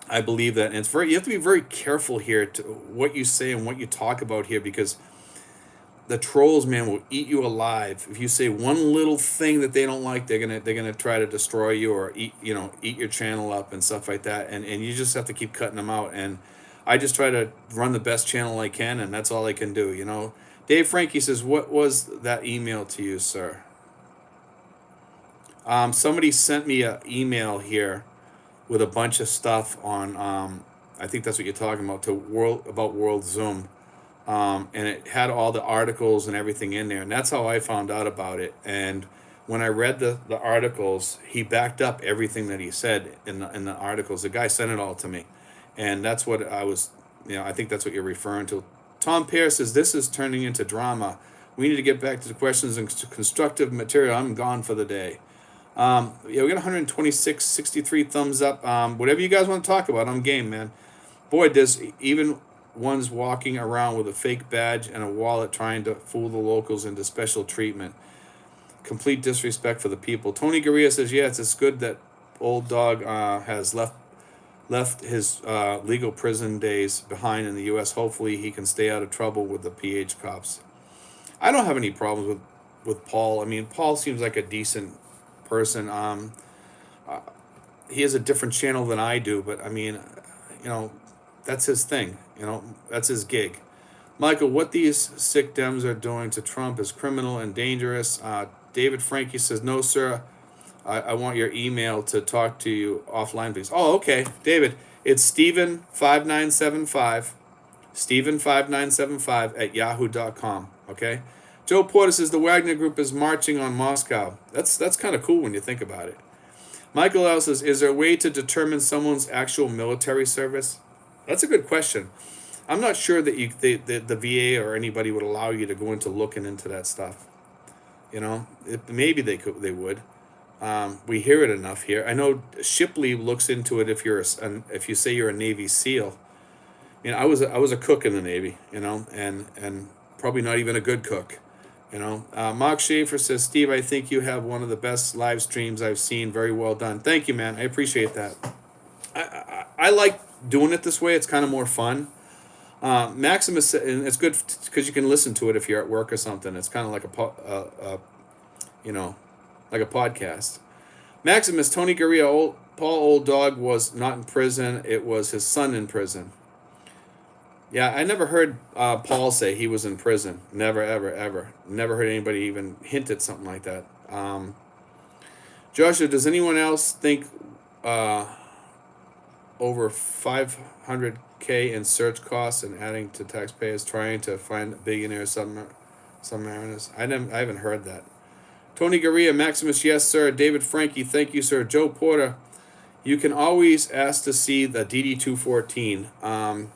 I believe that. And you have to be very careful here to what you say and what you talk about here, because the trolls, man, will eat you alive. If you say one little thing that they don't like, they're gonna try to destroy you or eat your channel up and stuff like that. And you just have to keep cutting them out. And I just try to run the best channel I can, and that's all I can do. Dave Frankie says, what was that email to you, sir? Somebody sent me an email here with a bunch of stuff on, I think that's what you're talking about, about World Zoom. And it had all the articles and everything in there. And that's how I found out about it. And when I read the articles, he backed up everything that he said in the articles. The guy sent it all to me. And that's what I was, I think that's what you're referring to. Tom Pierce says, this is turning into drama. We need to get back to the questions and constructive material. I'm gone for the day. We got 126, 63 thumbs up. Whatever you guys want to talk about, I'm game, man. Boy, there's even ones walking around with a fake badge and a wallet trying to fool the locals into special treatment. Complete disrespect for the people. Tony Garria says, yeah, it's good that Old Dog has left left his legal prison days behind in the U.S. Hopefully, he can stay out of trouble with the PH cops. I don't have any problems with Paul. I mean, Paul seems like a decent person. He has a different channel than I do, but I mean, you know, that's his thing. You know, that's his gig. Michael, what these sick Dems are doing to Trump is criminal and dangerous. David Frankie says, no, sir. I want your email to talk to you offline, please. Oh, okay. David, it's Steven5975, Steven5975 at yahoo.com. Okay? Joe Porter says, the Wagner Group is marching on Moscow. That's kind of cool when you think about it. Michael L. says, is there a way to determine someone's actual military service? That's a good question. I'm not sure that the VA or anybody would allow you to go into looking into that stuff. You know, maybe they would. We hear it enough here. I know Shipley looks into it if you say you're a Navy SEAL. You know, I was a cook in the Navy. You know, and probably not even a good cook. You know, Mark Schaefer says, Steve, I think you have one of the best live streams I've seen. Very well done. Thank you, man. I appreciate that. I like doing it this way. It's kind of more fun. Maximus, and it's good because you can listen to it if you're at work or something. It's kind of like like a podcast. Maximus, Tony Gurria, Paul Old Dog was not in prison. It was his son in prison. Yeah, I never heard Paul say he was in prison. Never, ever, ever. Never heard anybody even hint at something like that. Joshua, does anyone else think over 500K in search costs and adding to taxpayers trying to find billionaire submariners? I haven't heard that. Tony Gurria, Maximus, yes, sir. David Frankie, thank you, sir. Joe Porter, you can always ask to see the DD214.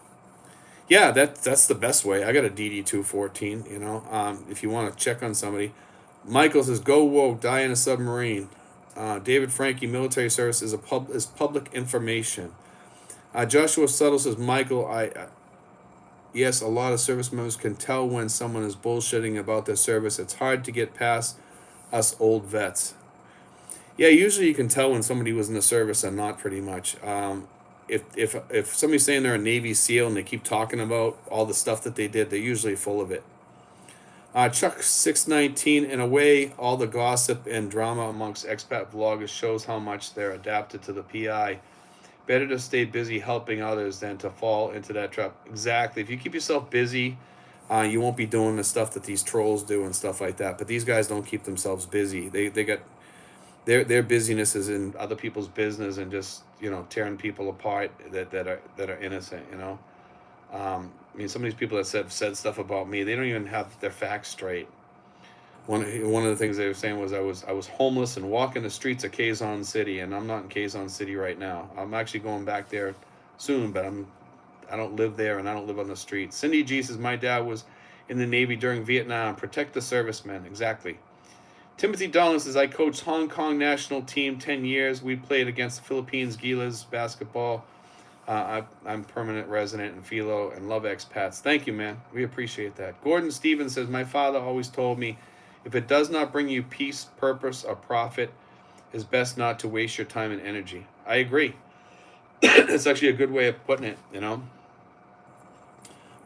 Yeah, that's the best way. I got a DD214, you know, if you want to check on somebody. Michael says, go woke, die in a submarine. David Frankie, military service is public information. Joshua Settle says, Michael, yes, a lot of service members can tell when someone is bullshitting about their service. It's hard to get past us old vets. Yeah, usually you can tell when somebody was in the service and not, pretty much. If somebody's saying they're a Navy SEAL and they keep talking about all the stuff that they did, they're usually full of it. Chuck 619, in a way, all the gossip and drama amongst expat vloggers shows how much they're adapted to the PI. Better to stay busy helping others than to fall into that trap. Exactly. If you keep yourself busy, you won't be doing the stuff that these trolls do and stuff like that. But these guys don't keep themselves busy. They got their busyness is in other people's business and just, you know, tearing people apart that are innocent. You know, I mean, some of these people that said stuff about me, they don't even have their facts straight. One of the things they were saying was I was homeless and walking the streets of Quezon City, and I'm not in Quezon City right now. I'm actually going back there soon, but I don't live there and I don't live on the streets. Cindy G says, my dad was in the Navy during Vietnam. Protect the servicemen. Exactly. Timothy Dolan says, I coached Hong Kong national team 10 years. We played against the Philippines, Gilas basketball. I'm permanent resident in Philo and love expats. Thank you, man. We appreciate that. Gordon Stevens says, my father always told me, if it does not bring you peace, purpose, or profit, it's best not to waste your time and energy. I agree. It's actually a good way of putting it, you know.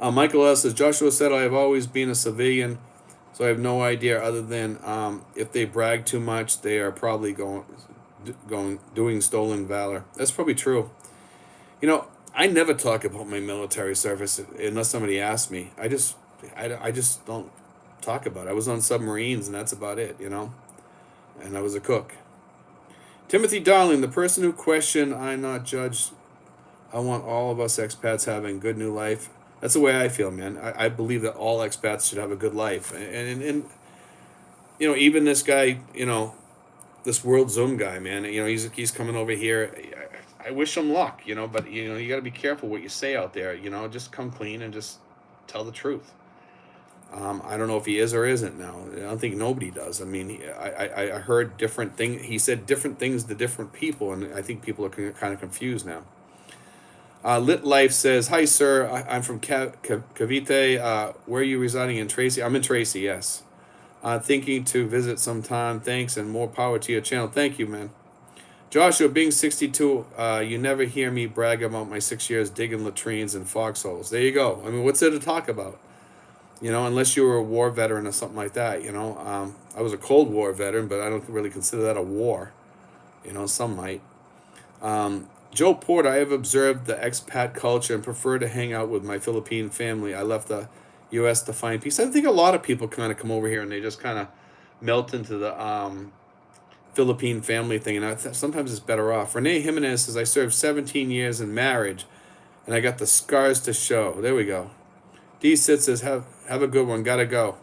Michael S. says, Joshua said, I have always been a civilian, so I have no idea other than if they brag too much, they are probably doing stolen valor. That's probably true. You know, I never talk about my military service unless somebody asks me. I just don't talk about it. I was on submarines and that's about it, you know. And I was a cook. Timothy Darling, the person who questioned, I'm not judged. I want all of us expats having good new life. That's the way I feel, man. I believe that all expats should have a good life. And you know, even this guy, you know, this World Zoom guy, man, you know, he's coming over here. I wish him luck, you know, but, you know, you got to be careful what you say out there, you know, just come clean and just tell the truth. I don't know if he is or isn't now. I don't think nobody does. I mean, I heard different things. He said different things to different people, and I think people are kind of confused now. Lit Life says, hi, sir. I'm from Cavite. Where are you residing in Tracy? I'm in Tracy, yes. Thinking to visit sometime. Thanks, and more power to your channel. Thank you, man. Joshua, being 62, you never hear me brag about my 6 years digging latrines and foxholes. There you go. I mean, what's there to talk about? Unless you were a war veteran or something like that. I was a Cold War veteran, but I don't really consider that a war. Some might. Joe Porter, I have observed the expat culture and prefer to hang out with my Philippine family. I left the U.S. to find peace. I think a lot of people kind of come over here and they just kind of melt into the Philippine family thing, and sometimes it's better off. Renee Jimenez says, I served 17 years in marriage, and I got the scars to show. There we go. D. Sit says, have a good one. Gotta go.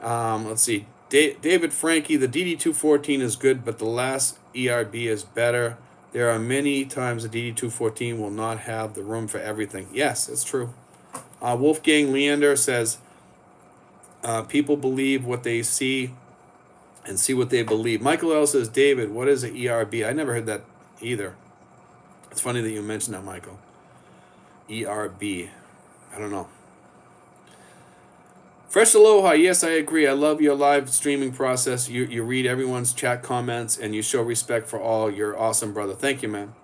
Let's see. David Frankie, the DD214 is good, but the last ERB is better. There are many times the DD214 will not have the room for everything. Yes, it's true. Wolfgang Leander says, people believe what they see and see what they believe. Michael L. says, David, what is an ERB? I never heard that either. It's funny that you mentioned that, Michael. ERB. I don't know. Fresh Aloha, yes, I agree. I love your live streaming process. You read everyone's chat comments and you show respect for all. You're awesome, brother. Thank you, man.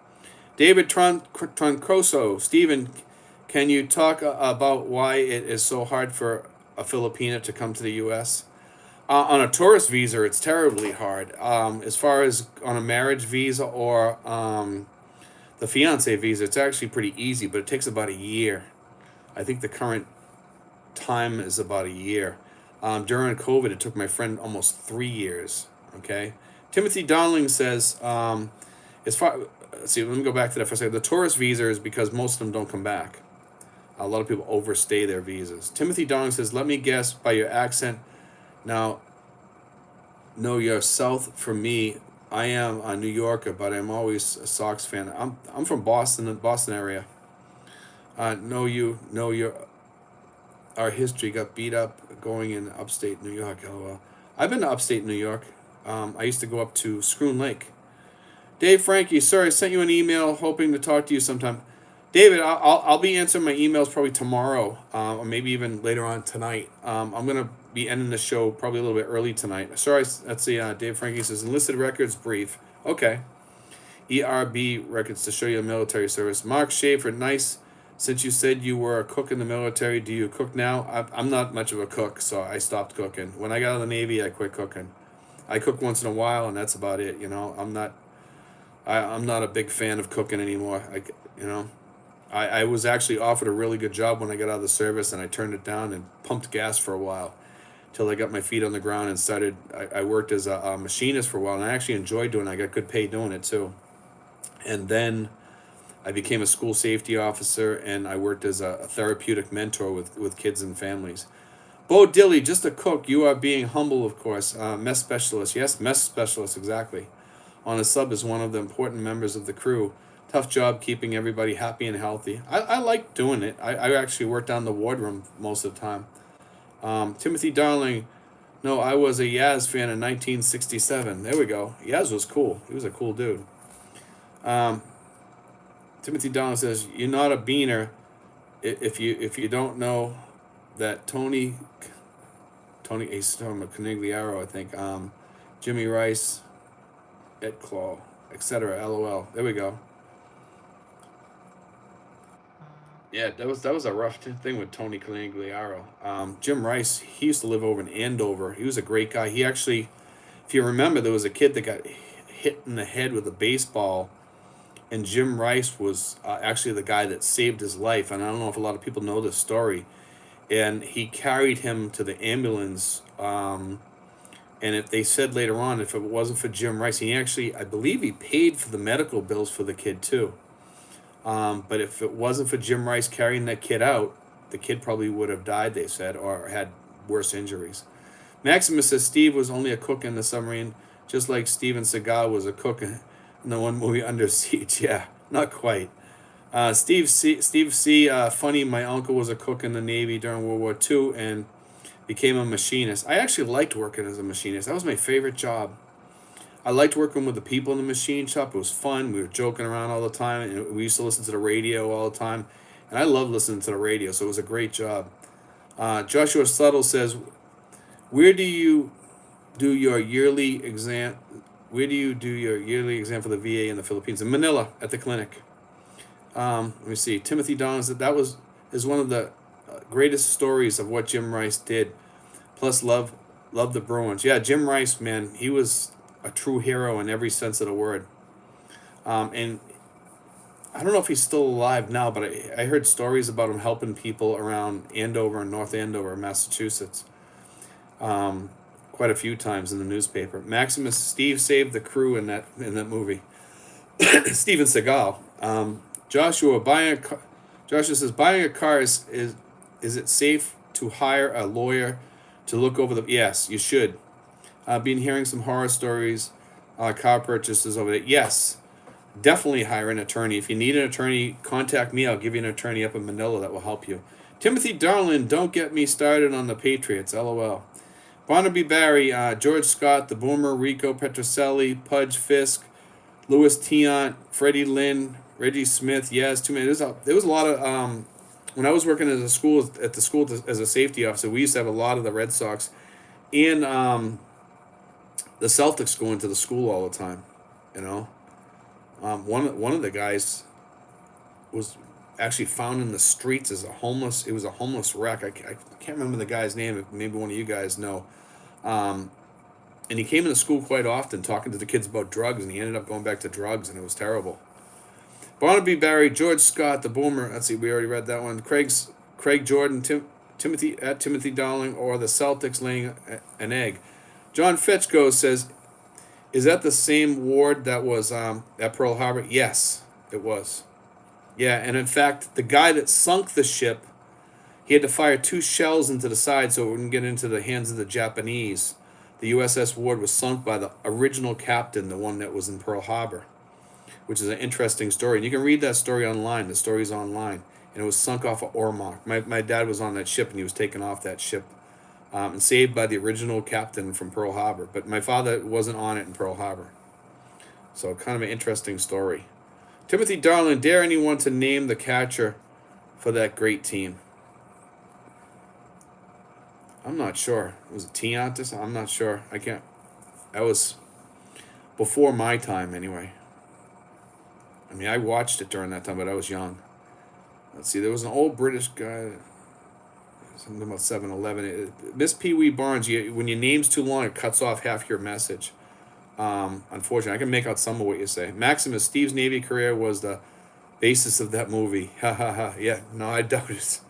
David Troncroso, Stephen, can you talk about why it is so hard for a Filipina to come to the U.S.? On a tourist visa, it's terribly hard. As far as on a marriage visa or the fiance visa, it's actually pretty easy, but it takes about a year. I think the current time is about a year. During COVID, it took my friend almost 3 years. Okay. Timothy Dowling says, let's see, let me go back to that for a second. The tourist visa is because most of them don't come back. A lot of people overstay their visas. Timothy Dowling says, let me guess by your accent. Now, no, you're south for me. I am a New Yorker, but I'm always a Sox fan. I'm from Boston, the Boston area. Our history got beat up going in upstate New York. LOL. I've been to upstate New York. I used to go up to Schroon Lake. Dave Frankie, sorry, I sent you an email hoping to talk to you sometime. David, I'll be answering my emails probably tomorrow, or maybe even later on tonight. I'm gonna be ending the show probably a little bit early tonight. Sorry, let's see. Dave Frankie says enlisted records brief. Okay. ERB records to show you a military service. Mark Schaefer, nice. Since you said you were a cook in the military, do you cook now? I'm not much of a cook, so I stopped cooking. When I got out of the Navy, I quit cooking. I cook once in a while, and that's about it. I'm not a big fan of cooking anymore. I was actually offered a really good job when I got out of the service, and I turned it down and pumped gas for a while till I got my feet on the ground and started. I worked as a machinist for a while, and I actually enjoyed doing it. I got good pay doing it too. And then I became a school safety officer, and I worked as a therapeutic mentor with kids and families. Bo Dilly, just a cook. You are being humble, of course. Mess specialist. Yes, mess specialist, exactly. On a sub is one of the important members of the crew. Tough job keeping everybody happy and healthy. I like doing it. I actually worked down the wardroom most of the time. Timothy Darling, no, I was a Yaz fan in 1967. There we go. Yaz was cool. He was a cool dude. Timothy Darling says, you're not a beaner if you don't know that Tony he's talking about Canigliaro, I think. Jimmy Rice, Etclaw, etc. LOL. There we go. Yeah, that was a rough thing with Tony Canigliaro. Jim Rice, he used to live over in Andover. He was a great guy. He actually, if you remember, there was a kid that got hit in the head with a baseball, and Jim Rice was actually the guy that saved his life. And I don't know if a lot of people know this story. And he carried him to the ambulance. And if they said later on, if it wasn't for Jim Rice, he actually, I believe he paid for the medical bills for the kid too. But if it wasn't for Jim Rice carrying that kid out, the kid probably would have died, they said, or had worse injuries. Maximus says Steve was only a cook in the submarine, just like Steven Seagal was a cook in the one movie Under Siege. Yeah, not quite. Steve C. Funny, my uncle was a cook in the Navy during World War II and became a machinist. I actually liked working as a machinist. That was my favorite job. I liked working with the people in the machine shop. It was fun. We were joking around all the time, and we used to listen to the radio all the time. And I love listening to the radio, so it was a great job. Joshua Sluttle says, where do you do your yearly exam? Where do you do your yearly exam for the VA in the Philippines? In Manila, at the clinic. Let me see. Timothy Don said that is one of the greatest stories of what Jim Rice did. Plus, love the Bruins. Yeah, Jim Rice, man, he was a true hero in every sense of the word. And I don't know if he's still alive now, but I heard stories about him helping people around Andover and North Andover, Massachusetts, quite a few times in the newspaper. Maximus Steve saved the crew in that movie. Steven Seagal. Joshua says buying a car is it safe to hire a lawyer to look over the? Yes, you should. Been hearing some horror stories, car purchases over there. Yes, definitely hire an attorney. If you need an attorney, contact me. I'll give you an attorney up in Manila that will help you. Timothy Darlin, don't get me started on the Patriots. LOL. Barnaby Barry, George Scott, the Boomer, Rico Petroselli, Pudge Fisk, Louis Tiant, Freddie Lynn, Reggie Smith. Yes, too many. There was a lot of when I was working at the school as a safety officer. We used to have a lot of the Red Sox and the Celtics going to the school all the time. You know, one of the guys was actually found in the streets as a homeless. It was a homeless wreck. I can't remember the guy's name. Maybe one of you guys know. And he came into school quite often talking to the kids about drugs, and he ended up going back to drugs, and it was terrible. Barnaby Barry, George Scott, the Boomer. Let's see, we already read that one. Craig Jordan, Timothy Darling, or the Celtics laying an egg. John Fetchko says, is that the same ward that was at Pearl Harbor? Yes, it was. Yeah, and in fact, the guy that sunk the ship, he had to fire 2 shells into the side so it wouldn't get into the hands of the Japanese. The USS Ward was sunk by the original captain, the one that was in Pearl Harbor, which is an interesting story. And you can read that story online. The story's online. And it was sunk off of Ormoc. My dad was on that ship, and he was taken off that ship and saved by the original captain from Pearl Harbor. But my father wasn't on it in Pearl Harbor. So kind of an interesting story. Timothy Darlin, dare anyone to name the catcher for that great team? I'm not sure. Was it Tiantis? I'm not sure. I can't. That was before my time, anyway. I mean, I watched it during that time, but I was young. Let's see. There was an old British guy. Something about 7-Eleven. Miss Pee Wee Barnes, when your name's too long, it cuts off half your message. Unfortunately, I can make out some of what you say. Maximus, Steve's Navy career was the basis of that movie. Ha ha ha. Yeah, no, I doubt it.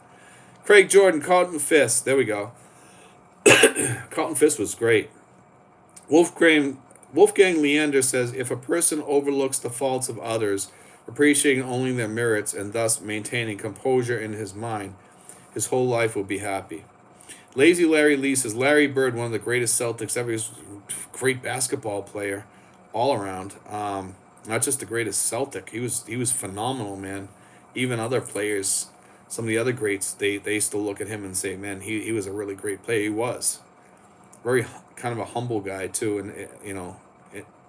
Craig Jordan, Carlton Fist. There we go. Carlton Fist was great. Wolfgang Leander says, if a person overlooks the faults of others, appreciating only their merits, and thus maintaining composure in his mind, his whole life will be happy. Lazy Larry Lee says, Larry Bird, one of the greatest Celtics ever. He was a great basketball player all around. Not just the greatest Celtic. He was phenomenal, man. Even other players, some of the other greats, they still look at him and say, man, he was a really great player. He was. Very kind of a humble guy, too, and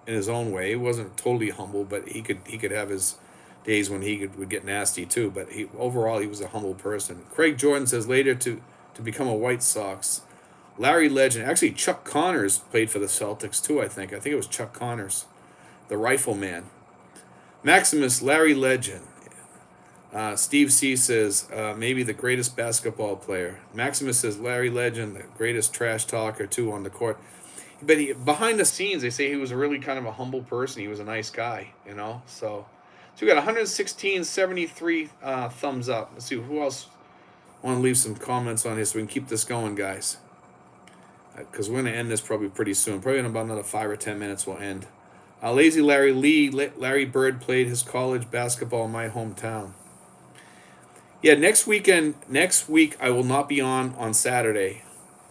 in his own way. He wasn't totally humble, but he could have his days when he would get nasty, too. But overall, he was a humble person. Craig Jordan says, later to become a White Sox. Larry Legend. Actually, Chuck Connors played for the Celtics, too, I think. I think it was Chuck Connors, the rifleman. Maximus, Larry Legend. Steve C. says, maybe the greatest basketball player. Maximus says, Larry Legend, the greatest trash talker, too, on the court. But behind the scenes, they say he was a really kind of a humble person. He was a nice guy, So we got 173 thumbs up. Let's see, who else want to leave some comments on this so we can keep this going, guys? Because we're going to end this probably pretty soon. Probably in about another 5 or 10 minutes we'll end. Lazy Larry Lee. Larry Bird played his college basketball in my hometown. Yeah, next week I will not be on Saturday,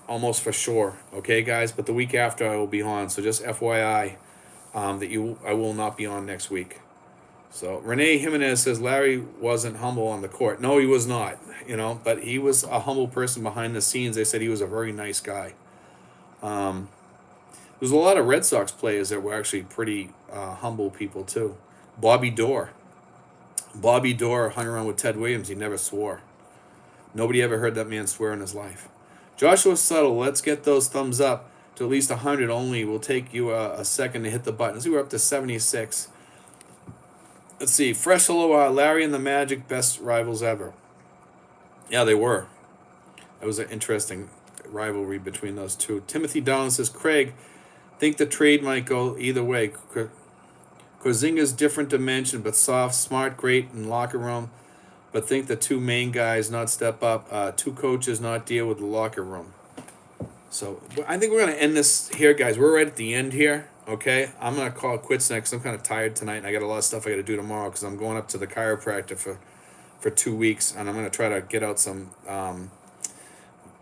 almost for sure. Okay, guys? But the week after I will be on. So just FYI that I will not be on next week. So Renee Jimenez says Larry wasn't humble on the court. No, he was not, but he was a humble person behind the scenes. They said he was a very nice guy. There's a lot of Red Sox players that were actually pretty humble people too. Bobby Doerr hung around with Ted Williams. He never swore. Nobody ever heard that man swear in his life. Joshua Subtle, let's get those thumbs up to at least 100 only. Will take you a second to hit the button. See, we're up to 76. Let's see. Fresh hello, Larry and the Magic, best rivals ever. Yeah, they were. That was an interesting rivalry between those two. Timothy Dolan says, Craig, think the trade might go either way. Korzinga's different dimension, but soft, smart, great in locker room. But think the two main guys not step up. Two coaches not deal with the locker room. So I think we're going to end this here, guys. We're right at the end here, okay? I'm going to call it quits next. I'm kind of tired tonight, and I got a lot of stuff I got to do tomorrow because I'm going up to the chiropractor for 2 weeks, and I'm going to try to get out some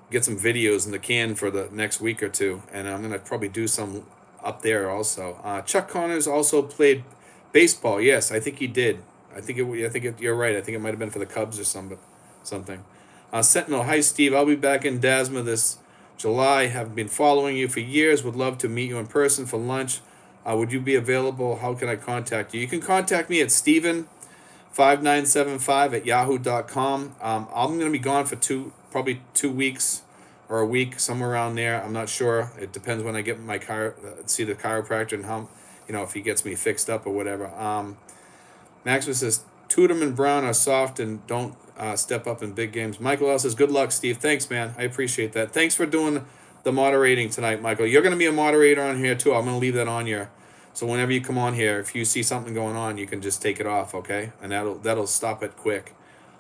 get some videos in the can for the next week or two, and I'm going to probably do some up there also. Chuck Connors also played baseball. Yes, I think he did. You're right. I think it might have been for the Cubs or something. Sentinel, hi Steve. I'll be back in Dasma this July. Have been following you for years. Would love to meet you in person for lunch. Would you be available? How can I contact you? You can contact me at Steven5975@yahoo.com. I'm going to be gone for probably 2 weeks or a week, somewhere around there. I'm not sure. It depends when I get my see the chiropractor and how, if he gets me fixed up or whatever. Maximus says, Tudum and Brown are soft and don't step up in big games. Michael L says, good luck, Steve. Thanks, man. I appreciate that. Thanks for doing the moderating tonight, Michael. You're going to be a moderator on here, too. I'm going to leave that on here. So whenever you come on here, if you see something going on, you can just take it off, okay? And that'll stop it quick.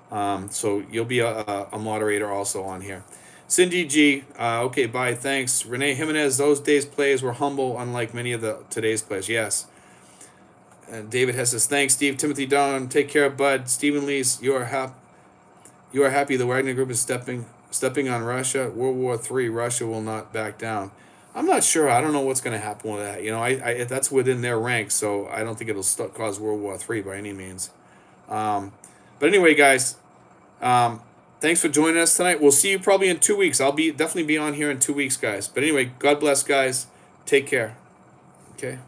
So you'll be a moderator also on here. Cindy G, okay, bye, thanks. Renee Jimenez, those days' plays were humble, unlike many of today's plays. Yes. And David Hess says, thanks, Steve. Timothy Don, take care, bud. Stephen Lees, you are happy the Wagner Group is stepping on Russia. World War III, Russia will not back down. I'm not sure. I don't know what's going to happen with that. I that's within their ranks, so I don't think it'll cause World War III by any means. But anyway, guys, thanks for joining us tonight. We'll see you probably in 2 weeks. I'll definitely be on here in 2 weeks, guys. But anyway, God bless, guys. Take care. Okay.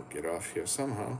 Get off here somehow.